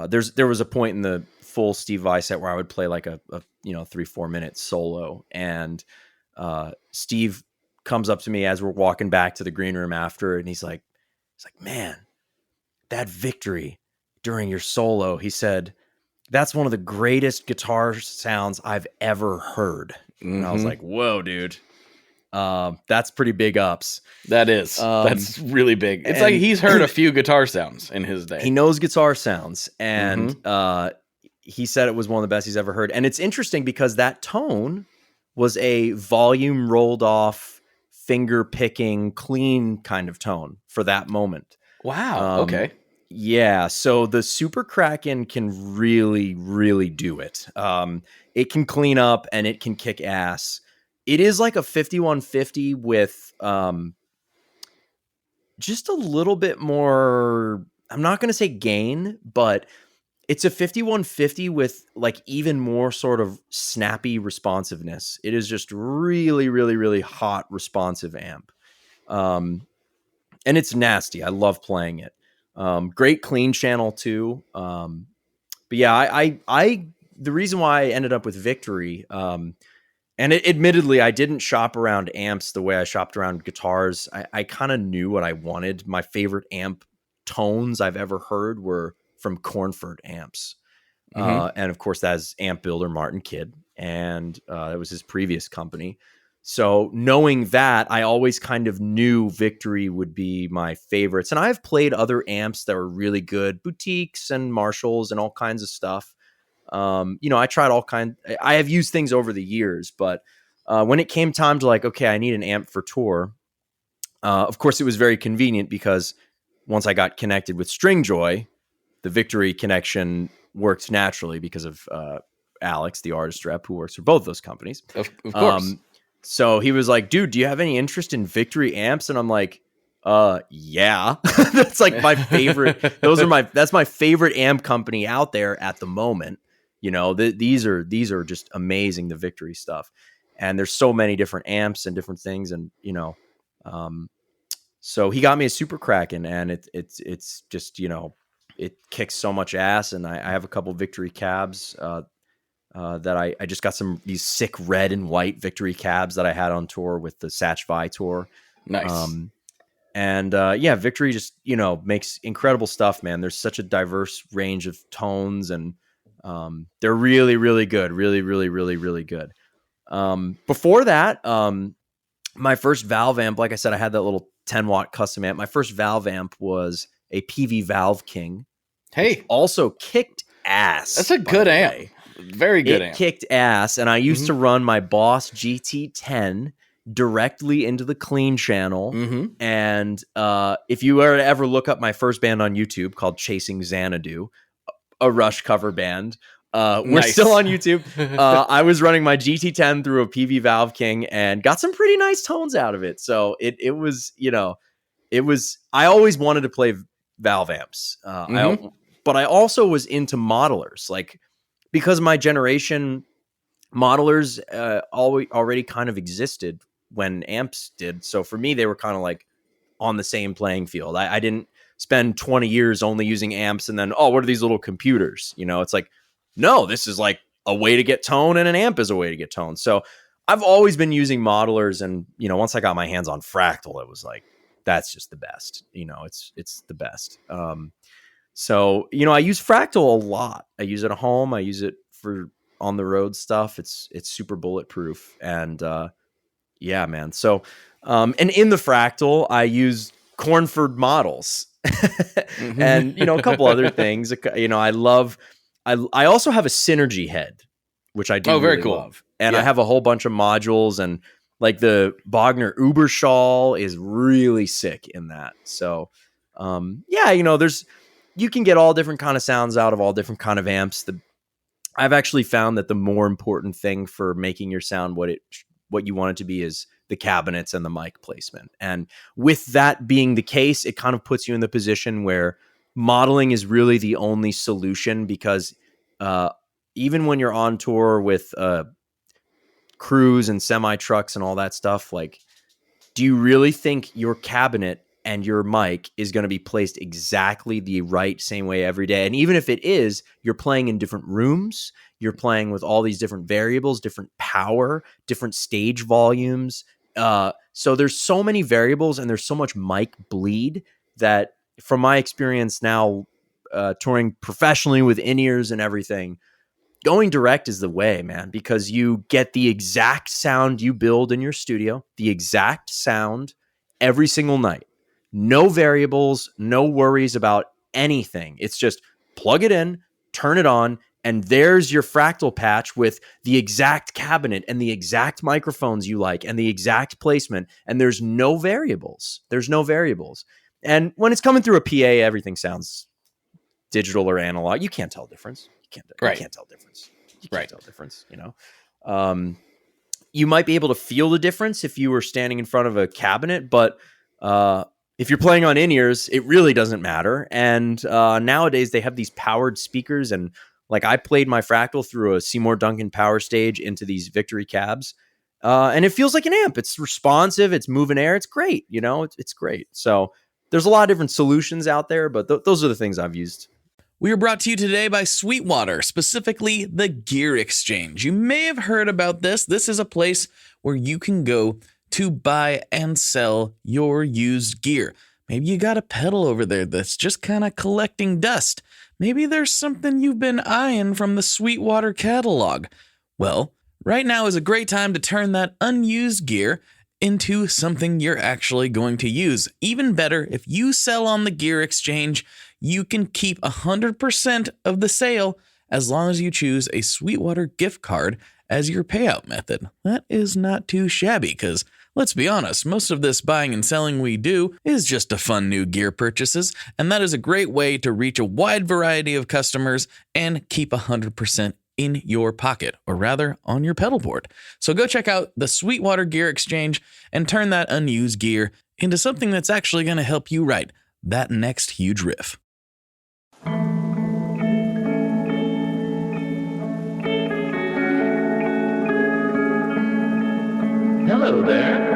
there was a point in the full Steve Vai set where I would play like a 3-4 minute solo, and Steve comes up to me as we're walking back to the green room after, and he's like, man, that Victory during your solo, he said, that's one of the greatest guitar sounds I've ever heard. And I was like, whoa, dude. That's pretty big ups. That is. That's really big. It's like he's heard a few guitar sounds in his day. He knows guitar sounds, and he said it was one of the best he's ever heard. And it's interesting because that tone was a volume rolled off, finger picking, clean kind of tone for that moment. Wow. Okay. Yeah. So the Super Kraken can really, really do it. It can clean up and it can kick ass. It is like a 5150 with just a little bit more, I'm not going to say gain, but it's a 5150 with like even more sort of snappy responsiveness. It is just really, really, really hot responsive amp. And it's nasty. I love playing it. Great clean channel too. But yeah, I the reason why I ended up with Victory, and admittedly, I didn't shop around amps the way I shopped around guitars. I kind of knew what I wanted. My favorite amp tones I've ever heard were from Cornford amps. And of course, that's amp builder Martin Kidd. And that was his previous company. So knowing that, I always kind of knew Victory would be my favorites. And I've played other amps that were really good, boutiques and Marshalls and all kinds of stuff. I tried all kinds. I have used things over the years, but when it came time to like, okay, I need an amp for tour. Of course, it was very convenient because once I got connected with Stringjoy, the Victory connection worked naturally because of Alex, the artist rep, who works for both those companies. Of course. So he was like, dude, do you have any interest in Victory amps? And I'm like, yeah. That's like my favorite. That's my favorite amp company out there at the moment. These are just amazing, the Victory stuff. And there's so many different amps and different things. And, so he got me a Super Kraken, and it's just, it kicks so much ass. And I have a couple Victory cabs, that I just got these sick red and white Victory cabs that I had on tour with the Satch Vai tour. Nice. Victory just, makes incredible stuff, man. There's such a diverse range of tones, and they're really, really good. Really, really, really, really good. Before that, my first valve amp, like I said, I had that little 10-watt custom amp. My first valve amp was a PV Valve King. Hey, also kicked ass. That's a good amp. Very good amp. It kicked ass, and I used to run my Boss GT10 directly into the clean channel. And if you were to ever look up my first band on YouTube called Chasing Xanadu, a Rush cover band, we're still on YouTube. I was running my GT10 through a PV Valve King and got some pretty nice tones out of it. So it was, I always wanted to play valve amps. But I also was into modelers, because my generation, modelers already kind of existed when amps did. So for me, they were kind of like on the same playing field. I didn't spend 20 years only using amps and then, what are these little computers? It's like, no, this is like a way to get tone, and an amp is a way to get tone. So I've always been using modelers, and once I got my hands on Fractal, it was like, that's just the best. It's the best. So I use Fractal a lot. I use it at home. I use it for on the road stuff. It's super bulletproof, and yeah, man. So and in the Fractal, I use Cornford models and a couple other things. I also have a Synergy head, which I do very cool. love. And I have a whole bunch of modules, and like the Bogner Uberschall is really sick in that. So, you can get all different kind of sounds out of all different kind of amps. I've actually found that the more important thing for making your sound what you want it to be is the cabinets and the mic placement. And with that being the case, it kind of puts you in the position where modeling is really the only solution, because even when you're on tour with crews and semi trucks and all that stuff, like, do you really think your cabinet and your mic is going to be placed exactly the right same way every day? And even if it is, you're playing in different rooms, you're playing with all these different variables, different power, different stage volumes. So there's so many variables, and there's so much mic bleed that, from my experience now, touring professionally with in-ears and everything, going direct is the way, man, because you get the exact sound you build in your studio, the exact sound every single night. No variables, no worries about anything. It's just plug it in, turn it on, and there's your Fractal patch with the exact cabinet and the exact microphones you like and the exact placement. And there's no variables. And when it's coming through a PA, everything sounds digital or analog. You can't tell difference. You can't tell difference. You might be able to feel the difference if you were standing in front of a cabinet, but if you're playing on in-ears, it really doesn't matter. And nowadays they have these powered speakers, and like, I played my Fractal through a Seymour Duncan power stage into these Victory cabs, and it feels like an amp. It's responsive. It's moving air. It's great. It's great. So there's a lot of different solutions out there, but those are the things I've used. We are brought to you today by Sweetwater, specifically the Gear Exchange. You may have heard about this. This is a place where you can go to buy and sell your used gear. Maybe you got a pedal over there that's just kind of collecting dust. Maybe there's something you've been eyeing from the Sweetwater catalog. Well, right now is a great time to turn that unused gear into something you're actually going to use. Even better, if you sell on the Gear Exchange, you can keep 100% of the sale as long as you choose a Sweetwater gift card as your payout method. That is not too shabby, because let's be honest, most of this buying and selling we do is just to fund new gear purchases, and that is a great way to reach a wide variety of customers and keep 100% in your pocket, or rather on your pedal board. So go check out the Sweetwater Gear Exchange and turn that unused gear into something that's actually going to help you write that next huge riff. Hello there.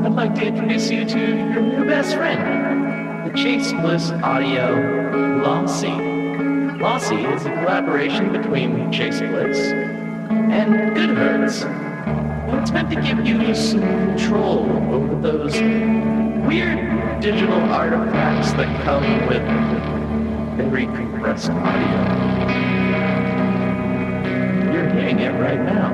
I'd like to introduce you to your new best friend, the Chase Bliss Audio Lossy. Lossy is a collaboration between Chase Bliss and Goodhertz. And it's meant to give you some control over those weird digital artifacts that come with very compressed audio. You're hearing it right now.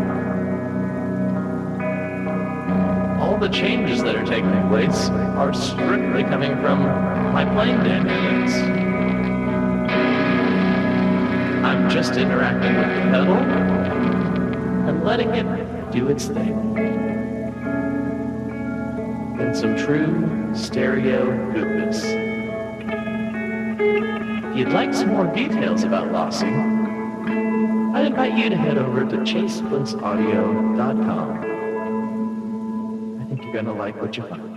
All the changes that are taking place are strictly coming from my playing dynamics. I'm just interacting with the pedal and letting it do its thing. In some true stereo goodness. If you'd like some more details about Lossy, I invite you to head over to chaseblissaudio.com. I think you're going to like what you find.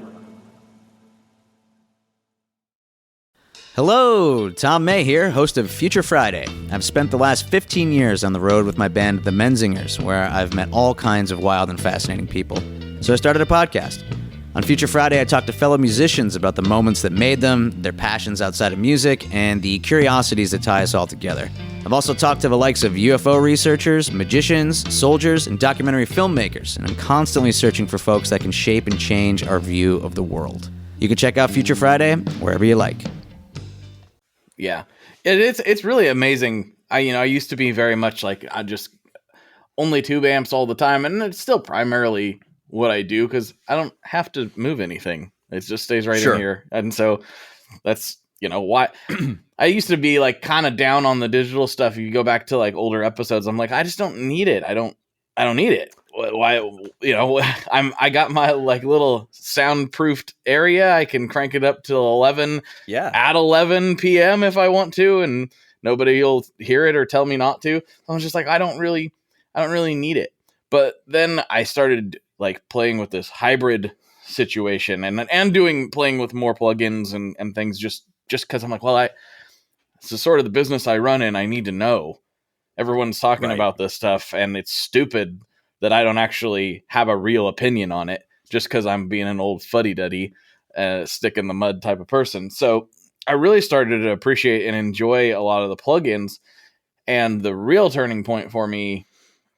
Hello, Tom May here, host of Future Friday. I've spent the last 15 years on the road with my band, The Menzingers, where I've met all kinds of wild and fascinating people. So I started a podcast. On Future Friday, I talk to fellow musicians about the moments that made them, their passions outside of music, and the curiosities that tie us all together. I've also talked to the likes of UFO researchers, magicians, soldiers, and documentary filmmakers, and I'm constantly searching for folks that can shape and change our view of the world. You can check out Future Friday wherever you like. Yeah, it's really amazing. I used to be very much like I just only tube amps all the time, and it's still primarily what I do because I don't have to move anything. It just stays right in here, and so that's why I used to be like kind of down on the digital stuff. If you go back to like older episodes, I'm like, I just don't need it. I don't need it. Why I got my like little soundproofed area. I can crank it up till 11 at 11 p.m. if I want to, and nobody will hear it or tell me not to. I was just like, I don't really need it. But then I started like playing with this hybrid situation and playing with more plugins and things just because I'm like, well, it's the sort of the business I run in. I need to know. Everyone's talking about this stuff, and it's stupid that I don't actually have a real opinion on it just because I'm being an old fuddy-duddy, stick in the mud type of person. So I really started to appreciate and enjoy a lot of the plugins, and the real turning point for me,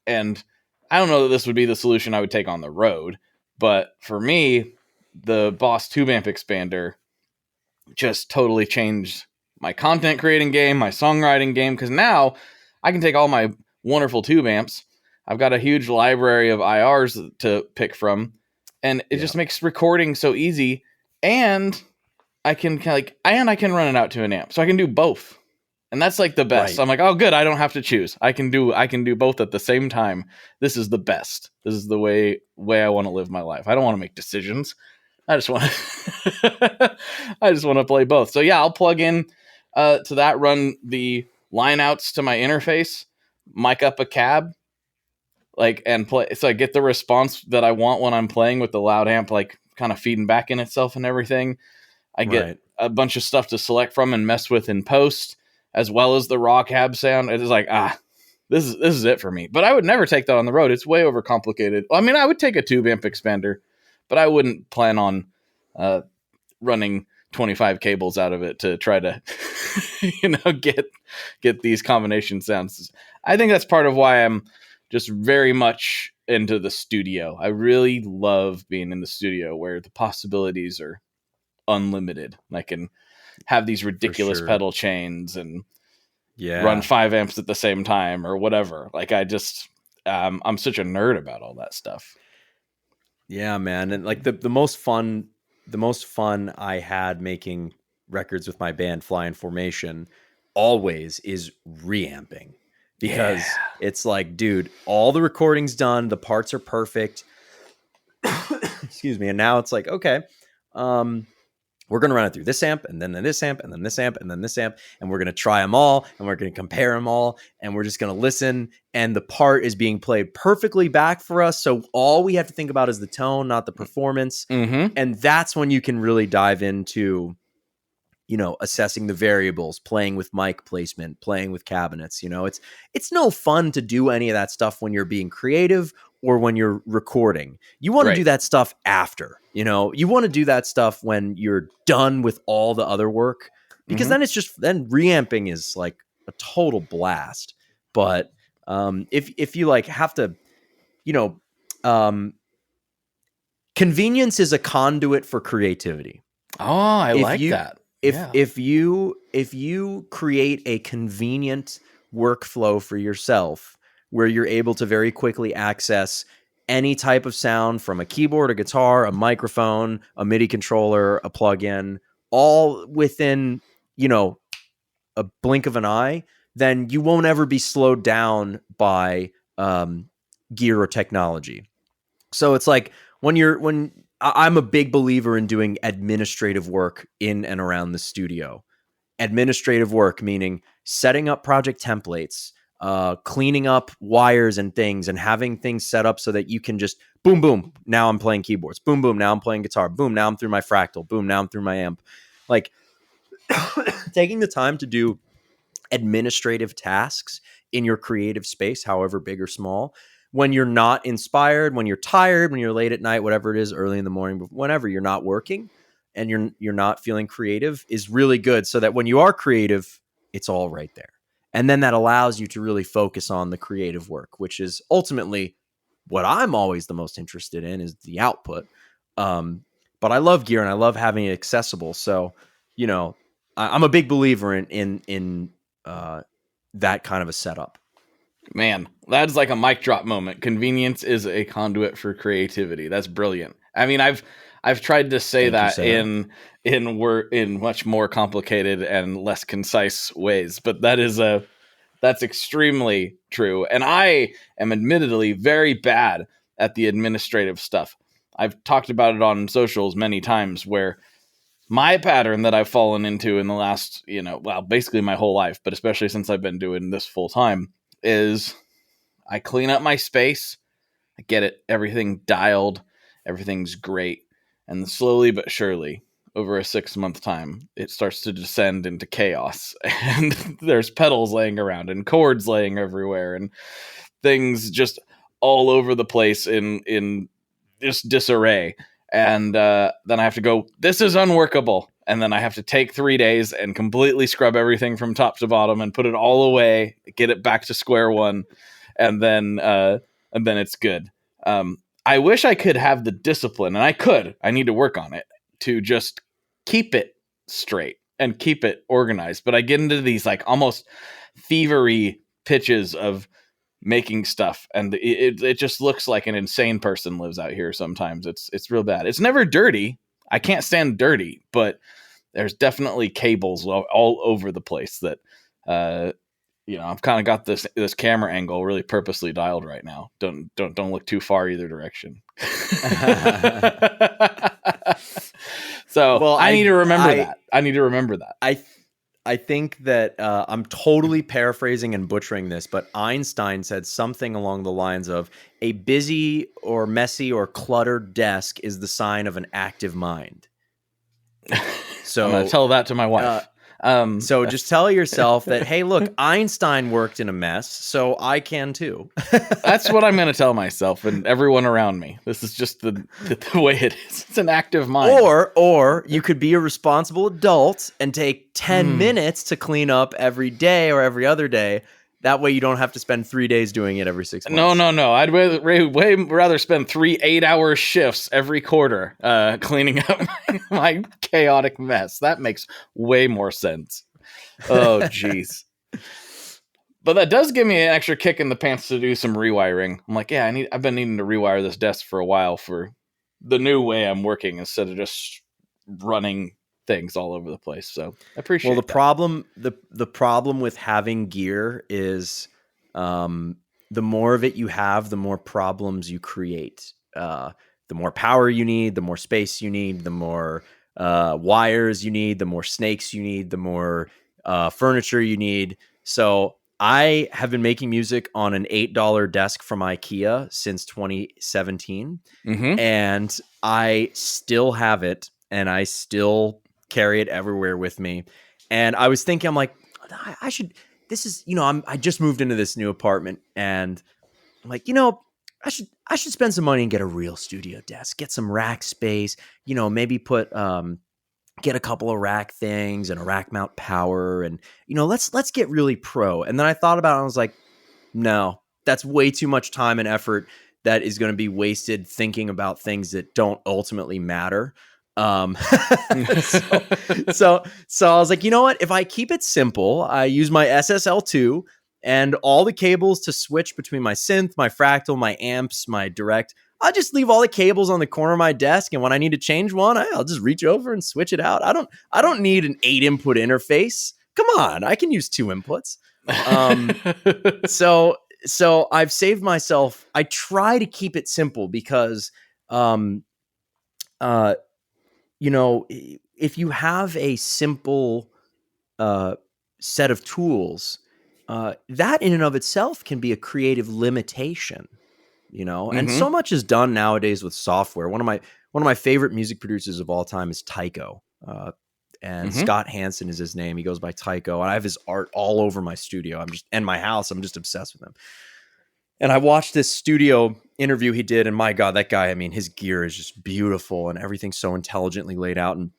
and I don't know that this would be the solution I would take on the road, but for me, the Boss Tube Amp Expander just totally changed my content creating game, my songwriting game, because now I can take all my wonderful tube amps. I've got a huge library of IRs to pick from, and it just makes recording so easy. And I can I can run it out to an amp, so I can do both, and that's like the best. I'm like, oh, good, I don't have to choose. I can do both at the same time. This is the best. This is the way I want to live my life. I don't want to make decisions. I just want to play both. So yeah, I'll plug in to that, run the line outs to my interface, mic up a cab, and play. So I get the response that I want when I'm playing with the loud amp, like kind of feeding back in itself and everything. I get a bunch of stuff to select from and mess with in post, as well as the raw cab sound. It is like, this is it for me. But I would never take that on the road. It's way overcomplicated. I mean, I would take a tube amp expander, but I wouldn't plan on running 25 cables out of it to try to get these combination sounds. I think that's part of why I'm just very much into the studio. I really love being in the studio where the possibilities are unlimited. I can have these ridiculous pedal chains and run 5 amps at the same time or whatever. Like I just I'm such a nerd about all that stuff. Yeah, man. And like the most fun I had making records with my band Fly in Formation always is reamping, because it's like, dude, all the recording's done, the parts are perfect. Excuse me. And now it's like, okay, we're going to run it through this amp and then this amp and then this amp and then this amp. And we're going to try them all and we're going to compare them all. And we're just going to listen. And the part is being played perfectly back for us. So all we have to think about is the tone, not the performance. Mm-hmm. And that's when you can really dive into, assessing the variables, playing with mic placement, playing with cabinets. It's no fun to do any of that stuff when you're being creative or when you're recording. You want to do that stuff after. You want to do that stuff when you're done with all the other work, because then reamping is like a total blast. But if you like have to, convenience is a conduit for creativity. Oh, I like that. If you create a convenient workflow for yourself where you're able to very quickly access any type of sound from a keyboard, a guitar, a microphone, a MIDI controller, a plugin, all within, a blink of an eye, then you won't ever be slowed down by gear or technology. So it's like when I'm a big believer in doing administrative work in and around the studio. Administrative work meaning setting up project templates, cleaning up wires and things, and having things set up so that you can just boom, boom, now I'm playing keyboards. Boom, boom, now I'm playing guitar. Boom, now I'm through my fractal. Boom, now I'm through my amp. Like taking the time to do administrative tasks in your creative space, however big or small, when you're not inspired, when you're tired, when you're late at night, whatever it is, early in the morning, whenever you're not working and you're not feeling creative, is really good, so that when you are creative, it's all right there. And then that allows you to really focus on the creative work, which is ultimately what I'm always the most interested in, is the output. But I love gear and I love having it accessible. So, you know, I'm a big believer in that kind of a setup. Man, that's like a mic drop moment. Convenience is a conduit for creativity. That's brilliant. I mean, I've tried to say that in much more complicated and less concise ways, but that's extremely true. And I am admittedly very bad at the administrative stuff. I've talked about it on socials many times, where my pattern that I've fallen into in the last, basically my whole life, but especially since I've been doing this full time, is I clean up my space, I get everything dialed, everything's great. And slowly but surely, over a 6-month time, it starts to descend into chaos. And there's pedals laying around and chords laying everywhere and things just all over the place in just disarray. And then I have to go, this is unworkable. And then I have to take 3 days and completely scrub everything from top to bottom and put it all away, get it back to square one. And then it's good. I wish I could have the discipline, and I need to work on it, to just keep it straight and keep it organized. But I get into these like almost thievery pitches of making stuff, and it just looks like an insane person lives out here sometimes. It's real bad. It's never dirty. I can't stand dirty, but there's definitely cables all over the place that I've kind of got this camera angle really purposely dialed right now. Don't look too far either direction. So well, I need to remember that. I need to remember that. I think that I'm totally paraphrasing and butchering this, but Einstein said something along the lines of, a busy or messy or cluttered desk is the sign of an active mind. So I'm going to tell that to my wife. So just tell yourself that, hey, look, Einstein worked in a mess, so I can too. That's what I'm going to tell myself and everyone around me. This is just the way it is. It's an active mind. Or you could be a responsible adult and take 10 minutes to clean up every day or every other day. That way you don't have to spend 3 days doing it every 6 months. No. I'd way rather spend 3 8-hour shifts every quarter cleaning up my chaotic mess. That makes way more sense. Oh, jeez. But that does give me an extra kick in the pants to do some rewiring. I'm like, yeah, I've been needing to rewire this desk for a while for the new way I'm working, instead of just running things all over the place. So I appreciate the problem with having gear is the more of it you have, the more problems you create. The more power you need, the more space you need, the more wires you need, the more snakes you need, the more furniture you need. So I have been making music on an $8 desk from IKEA since 2017, and I still have it, and I still carry it everywhere with me. And I was thinking, I'm like, I just moved into this new apartment, and I'm like, I should spend some money and get a real studio desk, get some rack space, maybe get a couple of rack things and a rack mount power, and let's get really pro. And then I thought about it, and I was like, no, that's way too much time and effort that is going to be wasted thinking about things that don't ultimately matter. So I was like, you know what? If I keep it simple, I use my SSL2 and all the cables to switch between my synth, my fractal, my amps, my direct. I'll just leave all the cables on the corner of my desk, and when I need to change one, I'll just reach over and switch it out. I don't need an 8-input interface. Come on, I can use 2 inputs. So I've saved myself. I try to keep it simple because if you have a simple set of tools, that in and of itself can be a creative limitation, and so much is done nowadays with software. One of my favorite music producers of all time is Tycho, and Scott Hansen is his name. He goes by Tycho, and I have his art all over my studio. And my house. I'm just obsessed with him. And I watched this studio interview he did, and my God, that guy, I mean, his gear is just beautiful and everything's so intelligently laid out. And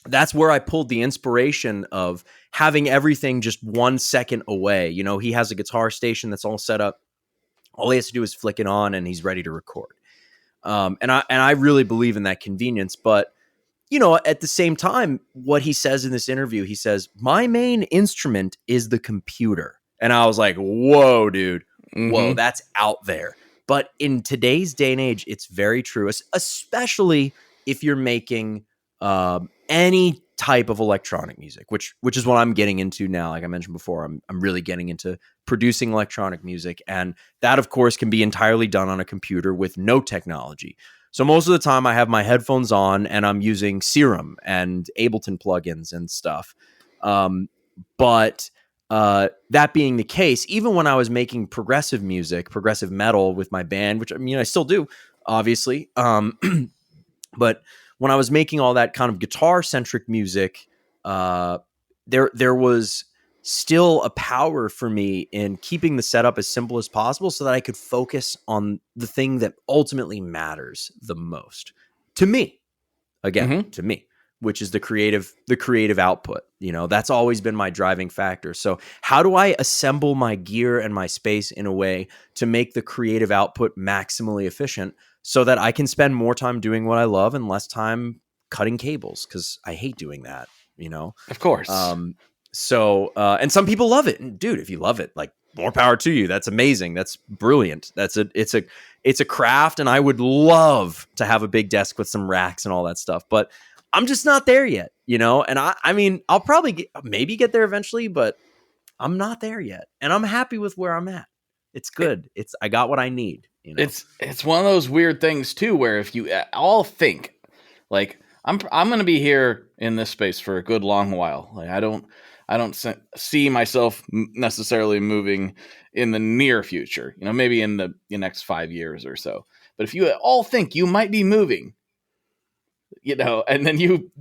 that's where I pulled the inspiration of having everything just 1 second away. You know, he has a guitar station that's all set up. All he has to do is flick it on and he's ready to record. And I really believe in that convenience. But, you know, at the same time, what he says in this interview, he says, my main instrument is the computer. And I was like, whoa, dude. Whoa, that's out there. But in today's day and age, it's very true, especially if you're making any type of electronic music, which is what I'm getting into now. Like I mentioned before, I'm really getting into producing electronic music. And that, of course, can be entirely done on a computer with no technology. So most of the time I have my headphones on and I'm using Serum and Ableton plugins and stuff. But that being the case, even when I was making progressive music, progressive metal with my band, which I mean, I still do, obviously. But when I was making all that kind of guitar centric music, there was still a power for me in keeping the setup as simple as possible so that I could focus on the thing that ultimately matters the most to me. Again, to me, which is the creative output. You know, that's always been my driving factor. So how do I assemble my gear and my space in a way to make the creative output maximally efficient so that I can spend more time doing what I love and less time cutting cables? Because I hate doing that, you know? Of course. And some people love it. And dude, if you love it, like, more power to you. That's amazing. That's brilliant. It's a craft, and I would love to have a big desk with some racks and all that stuff. But I'm just not there yet, you know? And I mean, I'll probably maybe get there eventually, but I'm not there yet. And I'm happy with where I'm at. It's good. I got what I need, you know? It's one of those weird things too, where if you all think like, I'm going to be here in this space for a good long while. Like I don't see myself necessarily moving in the near future, you know, maybe in the next 5 years or so. But if you all think you might be moving, you know, and then you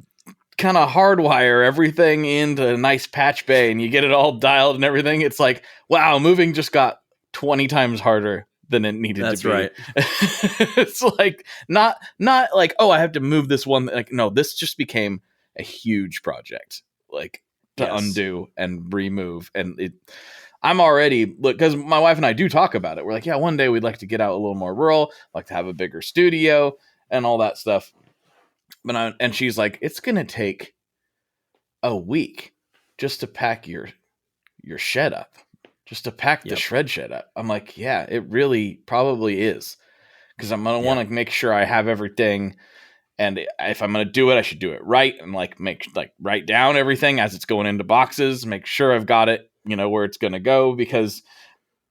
kind of hardwire everything into a nice patch bay and you get it all dialed and everything, it's like, wow, moving just got 20 times harder than it needed to be. That's right. It's like not like, oh, I have to move this one. Like, no, this just became a huge project, like to undo and remove. And I'm already, look, because my wife and I do talk about it. We're like, yeah, one day we'd like to get out a little more rural, like to have a bigger studio and all that stuff. But and she's like, it's gonna take a week just to pack your shed up. Just to pack the shred shed up. I'm like, yeah, it really probably is. Because I'm going to want to make sure I have everything. And if I'm going to do it, I should do it right. And write down everything as it's going into boxes. Make sure I've got it, you know, where it's going to go. Because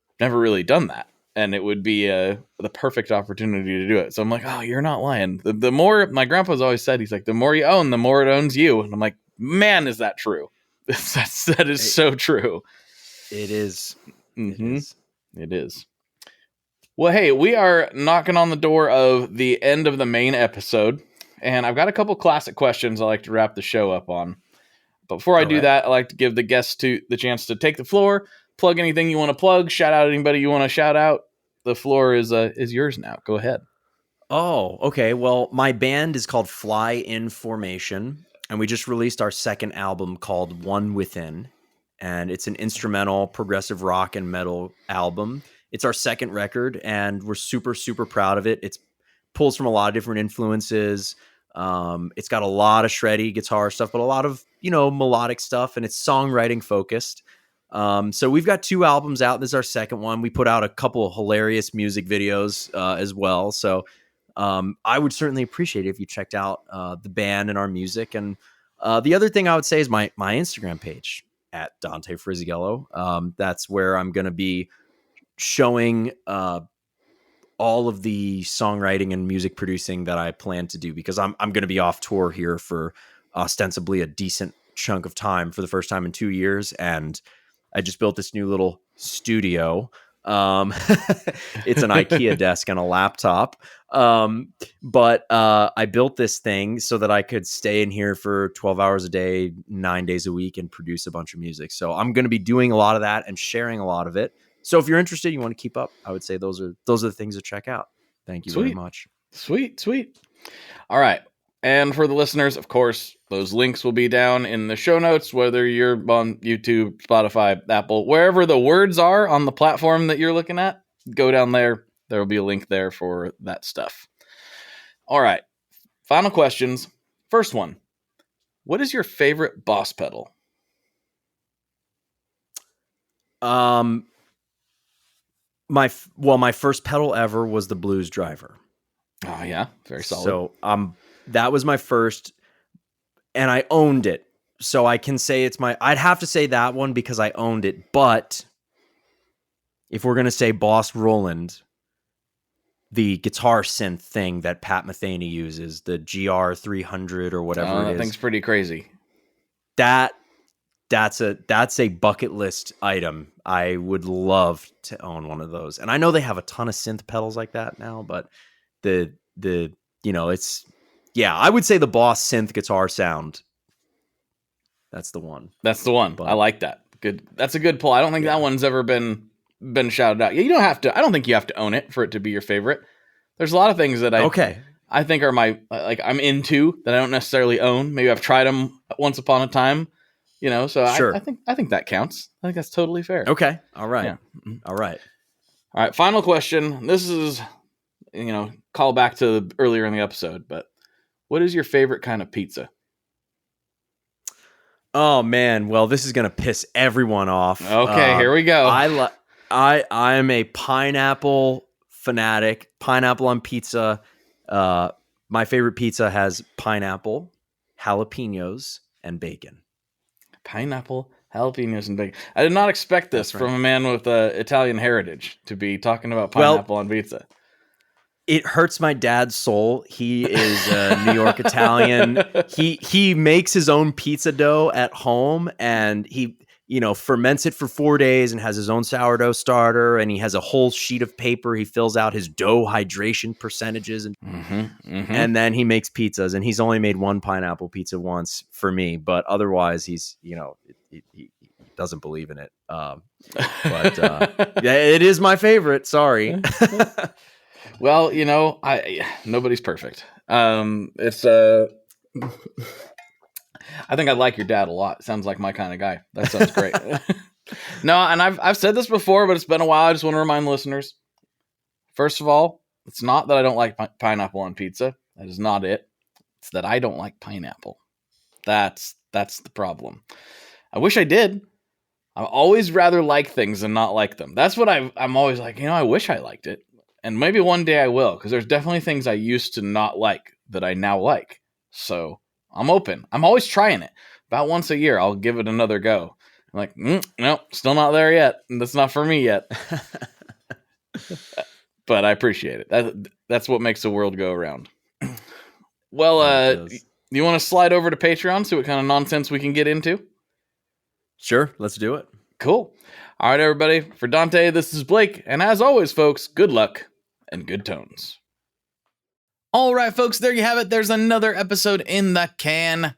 I've never really done that. And it would be the perfect opportunity to do it. So I'm like, oh, you're not lying. The more, my grandpa's always said, he's like, the more you own, the more it owns you. And I'm like, man, is that true? That is so true. It is. Mm-hmm. It is. Well, hey, we are knocking on the door of the end of the main episode, and I've got a couple classic questions I like to wrap the show up on. But before I do that, I like to give the guests the chance to take the floor, plug anything you want to plug, shout out anybody you want to shout out. The floor is yours now. Go ahead. Oh, okay. Well, my band is called Fly in Formation, and we just released our second album called One Within. And it's an instrumental progressive rock and metal album. It's our second record, and we're super, super proud of it. It pulls from a lot of different influences. It's got a lot of shreddy guitar stuff, but a lot of, you know, melodic stuff, and it's songwriting focused. So we've got 2 albums out. This is our second one. We put out a couple of hilarious music videos as well. So I would certainly appreciate it if you checked out the band and our music. And the other thing I would say is my Instagram page at Dante Frisiello. That's where I'm going to be showing all of the songwriting and music producing that I plan to do, because I'm going to be off tour here for ostensibly a decent chunk of time for the first time in 2 years. And I just built this new little studio. It's an IKEA desk and a laptop. But I built this thing so that I could stay in here for 12 hours a day, 9 days a week, and produce a bunch of music. So I'm going to be doing a lot of that and sharing a lot of it. So if you're interested, you want to keep up, I would say those are the things to check out. Thank you very Sweet. much. Sweet. All right. And for the listeners, of course, those links will be down in the show notes, whether you're on YouTube, Spotify, Apple, wherever the words are on the platform that you're looking at, go down there. There will be a link there for that stuff. All right. Final questions. First one. What is your favorite Boss pedal? My first pedal ever was the Blues Driver. Oh yeah, very solid. So that was my first, and I owned it. So I can say I'd have to say that one because I owned it. But if we're gonna say Boss Roland, the guitar synth thing that Pat Metheny uses, the GR300 or whatever it is, that thing's pretty crazy. That's a bucket list item. I would love to own one of those. And I know they have a ton of synth pedals like that now, but I would say the Boss synth guitar sound. That's the one. That's the one. But I like that. Good. That's a good pull. I don't think that one's ever been shouted out. You don't have to. I don't think you have to own it for it to be your favorite. There's a lot of things that I think are I'm into that I don't necessarily own. Maybe I've tried them once upon a time. So sure. I think that counts. I think that's totally fair. Okay. All right. Yeah. All right. All right. Final question. This is, call back to earlier in the episode, but what is your favorite kind of pizza? Oh man. Well, this is going to piss everyone off. Okay. Here we go. I am a pineapple fanatic. Pineapple on pizza. My favorite pizza has pineapple, jalapenos, and bacon. Pineapple, jalapenos, and bacon. I did not expect this from a man with Italian heritage to be talking about pineapple on pizza. It hurts my dad's soul. He is New York Italian. He makes his own pizza dough at home, and he ferments it for 4 days and has his own sourdough starter, and he has a whole sheet of paper. He fills out his dough hydration percentages, and then he makes pizzas. And he's only made one pineapple pizza once for me, but otherwise he doesn't believe in it. It is my favorite. Sorry. Well, nobody's perfect. It's I think I like your dad a lot. Sounds like my kind of guy. That sounds great. No, and I've said this before, but it's been a while. I just want to remind listeners. First of all, it's not that I don't like pineapple on pizza. That is not it. It's that I don't like pineapple. That's the problem. I wish I did. I always rather like things than not like them. That's what I'm always like, I wish I liked it. And maybe one day I will, because there's definitely things I used to not like that I now like. So I'm open. I'm always trying it. About once a year, I'll give it another go. I'm like, nope, still not there yet. That's not for me yet. But I appreciate it. That's what makes the world go around. Well, you want to slide over to Patreon, see what kind of nonsense we can get into? Sure, let's do it. Cool. All right, everybody. For Dante, this is Blake. And as always, folks, good luck and good tones. All right, folks, there you have it. There's another episode in the can.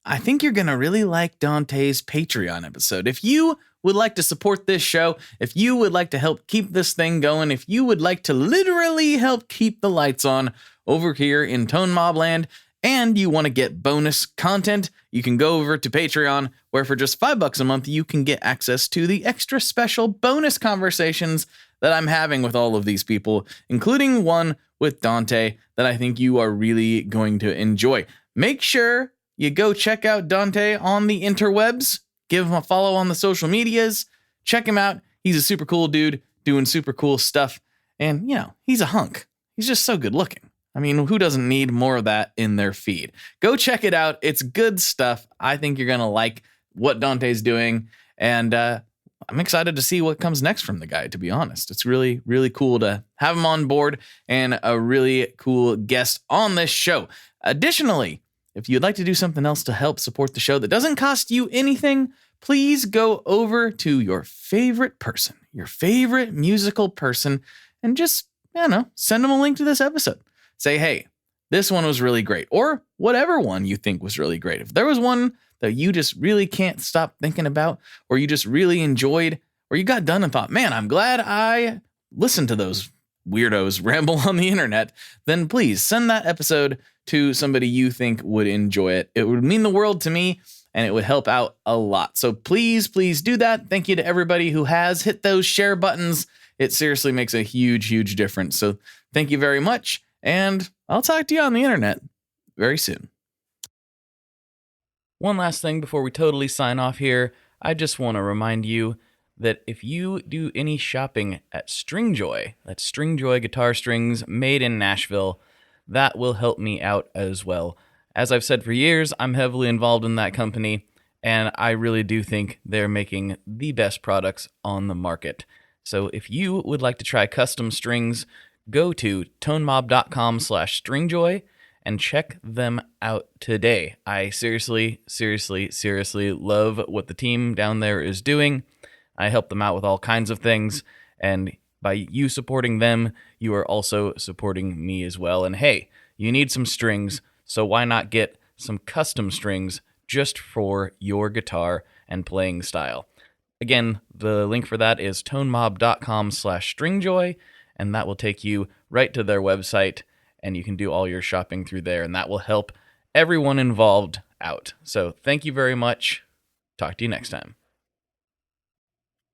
I think you're going to really like Dante's Patreon episode. If you would like to support this show, if you would like to help keep this thing going, if you would like to literally help keep the lights on over here in Tone Mob Land, and you want to get bonus content, you can go over to Patreon, where for just $5 a month, you can get access to the extra special bonus conversations that I'm having with all of these people, including one with Dante that I think you are really going to enjoy. Make sure you go check out Dante on the interwebs. Give him a follow on the social medias. Check him out. He's a super cool dude doing super cool stuff. And, he's a hunk. He's just so good looking. I mean, who doesn't need more of that in their feed? Go check it out. It's good stuff. I think you're going to like what Dante's doing. And I'm excited to see what comes next from the guy, to be honest. It's really, really cool to have him on board and a really cool guest on this show. Additionally, if you'd like to do something else to help support the show that doesn't cost you anything, please go over to your favorite person, your favorite musical person, and just, send them a link to this episode. Say, hey, this one was really great, or whatever one you think was really great. If there was one that you just really can't stop thinking about, or you just really enjoyed, or you got done and thought, man, I'm glad I listened to those weirdos ramble on the internet, then please send that episode to somebody you think would enjoy it. It would mean the world to me, and it would help out a lot. So please do that. Thank you to everybody who has hit those share buttons. It seriously makes a huge difference. So thank you very much, and I'll talk to you on the internet very soon. One last thing before we totally sign off here, I just want to remind you that if you do any shopping at Stringjoy, that's Stringjoy guitar strings made in Nashville, that will help me out as well. As I've said for years, I'm heavily involved in that company, and I really do think they're making the best products on the market. So if you would like to try custom strings, go to tonemob.com/stringjoy and check them out today. I seriously love what the team down there is doing. I help them out with all kinds of things, and by you supporting them, you are also supporting me as well. And hey, you need some strings, so why not get some custom strings just for your guitar and playing style? Again, the link for that is tonemob.com/stringjoy, and that will take you right to their website, and you can do all your shopping through there, and that will help everyone involved out. So thank you very much. Talk to you next time.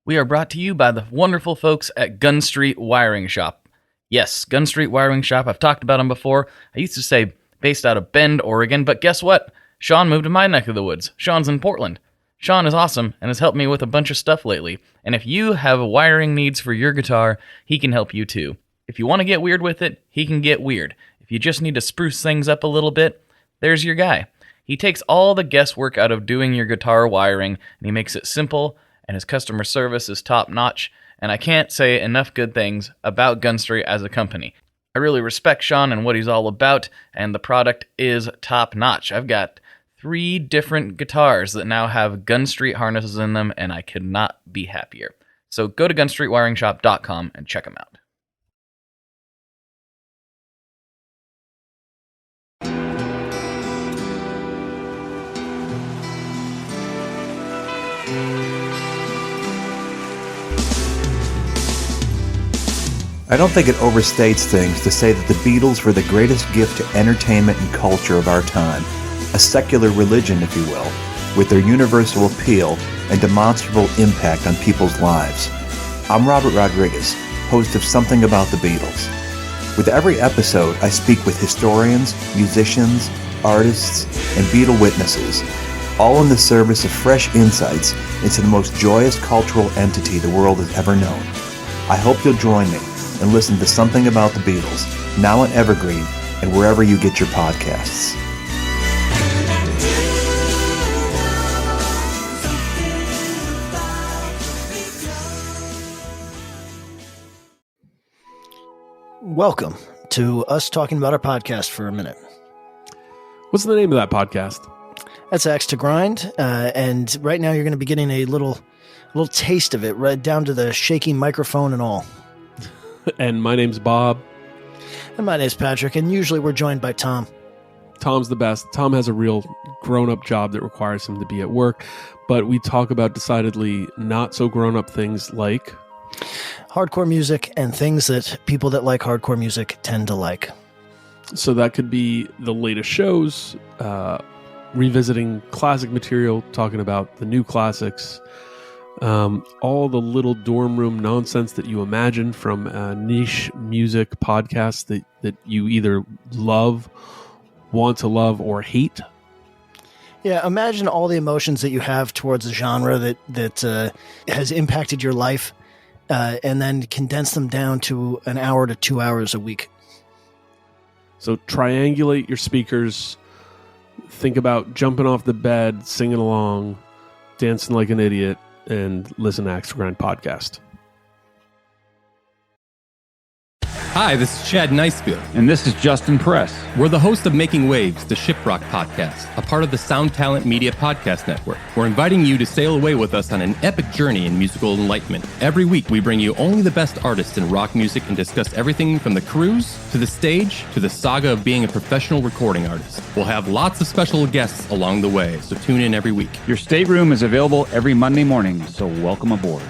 We are brought to you by the wonderful folks at Gun Street Wiring Shop. Yes, Gun Street Wiring Shop. I've talked about them before. I used to say based out of Bend, Oregon, but guess what? Sean moved to my neck of the woods. Sean's in Portland. Sean is awesome and has helped me with a bunch of stuff lately. And if you have wiring needs for your guitar, he can help you too. If you want to get weird with it, he can get weird. If you just need to spruce things up a little bit, there's your guy. He takes all the guesswork out of doing your guitar wiring, and he makes it simple, and his customer service is top-notch, and I can't say enough good things about Gun Street as a company. I really respect Sean and what he's all about, and the product is top-notch. I've got 3 different guitars that now have Gun Street harnesses in them, and I could not be happier. So go to gunstreetwiringshop.com and check them out. I don't think it overstates things to say that the Beatles were the greatest gift to entertainment and culture of our time, a secular religion, if you will, with their universal appeal and demonstrable impact on people's lives. I'm Robert Rodriguez, host of Something About the Beatles. With every episode, I speak with historians, musicians, artists, and Beatle witnesses, all in the service of fresh insights into the most joyous cultural entity the world has ever known. I hope you'll join me and listen to Something About the Beatles, now on Evergreen and wherever you get your podcasts. Welcome to us talking about our podcast for a minute. What's the name of that podcast? That's Axe to Grind, and right now you're going to be getting a little taste of it, right down to the shaky microphone and all. And my name's Bob. And my name's Patrick, and usually we're joined by Tom. Tom's the best. Tom has a real grown-up job that requires him to be at work, but we talk about decidedly not so grown-up things like hardcore music and things that people that like hardcore music tend to like. So that could be the latest shows, revisiting classic material, talking about the new classics, all the little dorm room nonsense that you imagine from niche music podcasts that you either love, want to love, or hate. Yeah, imagine all the emotions that you have towards a genre that has impacted your life, and then condense them down to an hour to 2 hours a week. So triangulate your speakers, think about jumping off the bed, singing along, dancing like an idiot, and listen to Axe to Grind podcast. Hi, this is Chad Nicefield. And this is Justin Press. We're the host of Making Waves, the Shiprock podcast, a part of the Sound Talent Media Podcast Network. We're inviting you to sail away with us on an epic journey in musical enlightenment. Every week, we bring you only the best artists in rock music and discuss everything from the cruise to the stage to the saga of being a professional recording artist. We'll have lots of special guests along the way, so tune in every week. Your stateroom is available every Monday morning, so welcome aboard.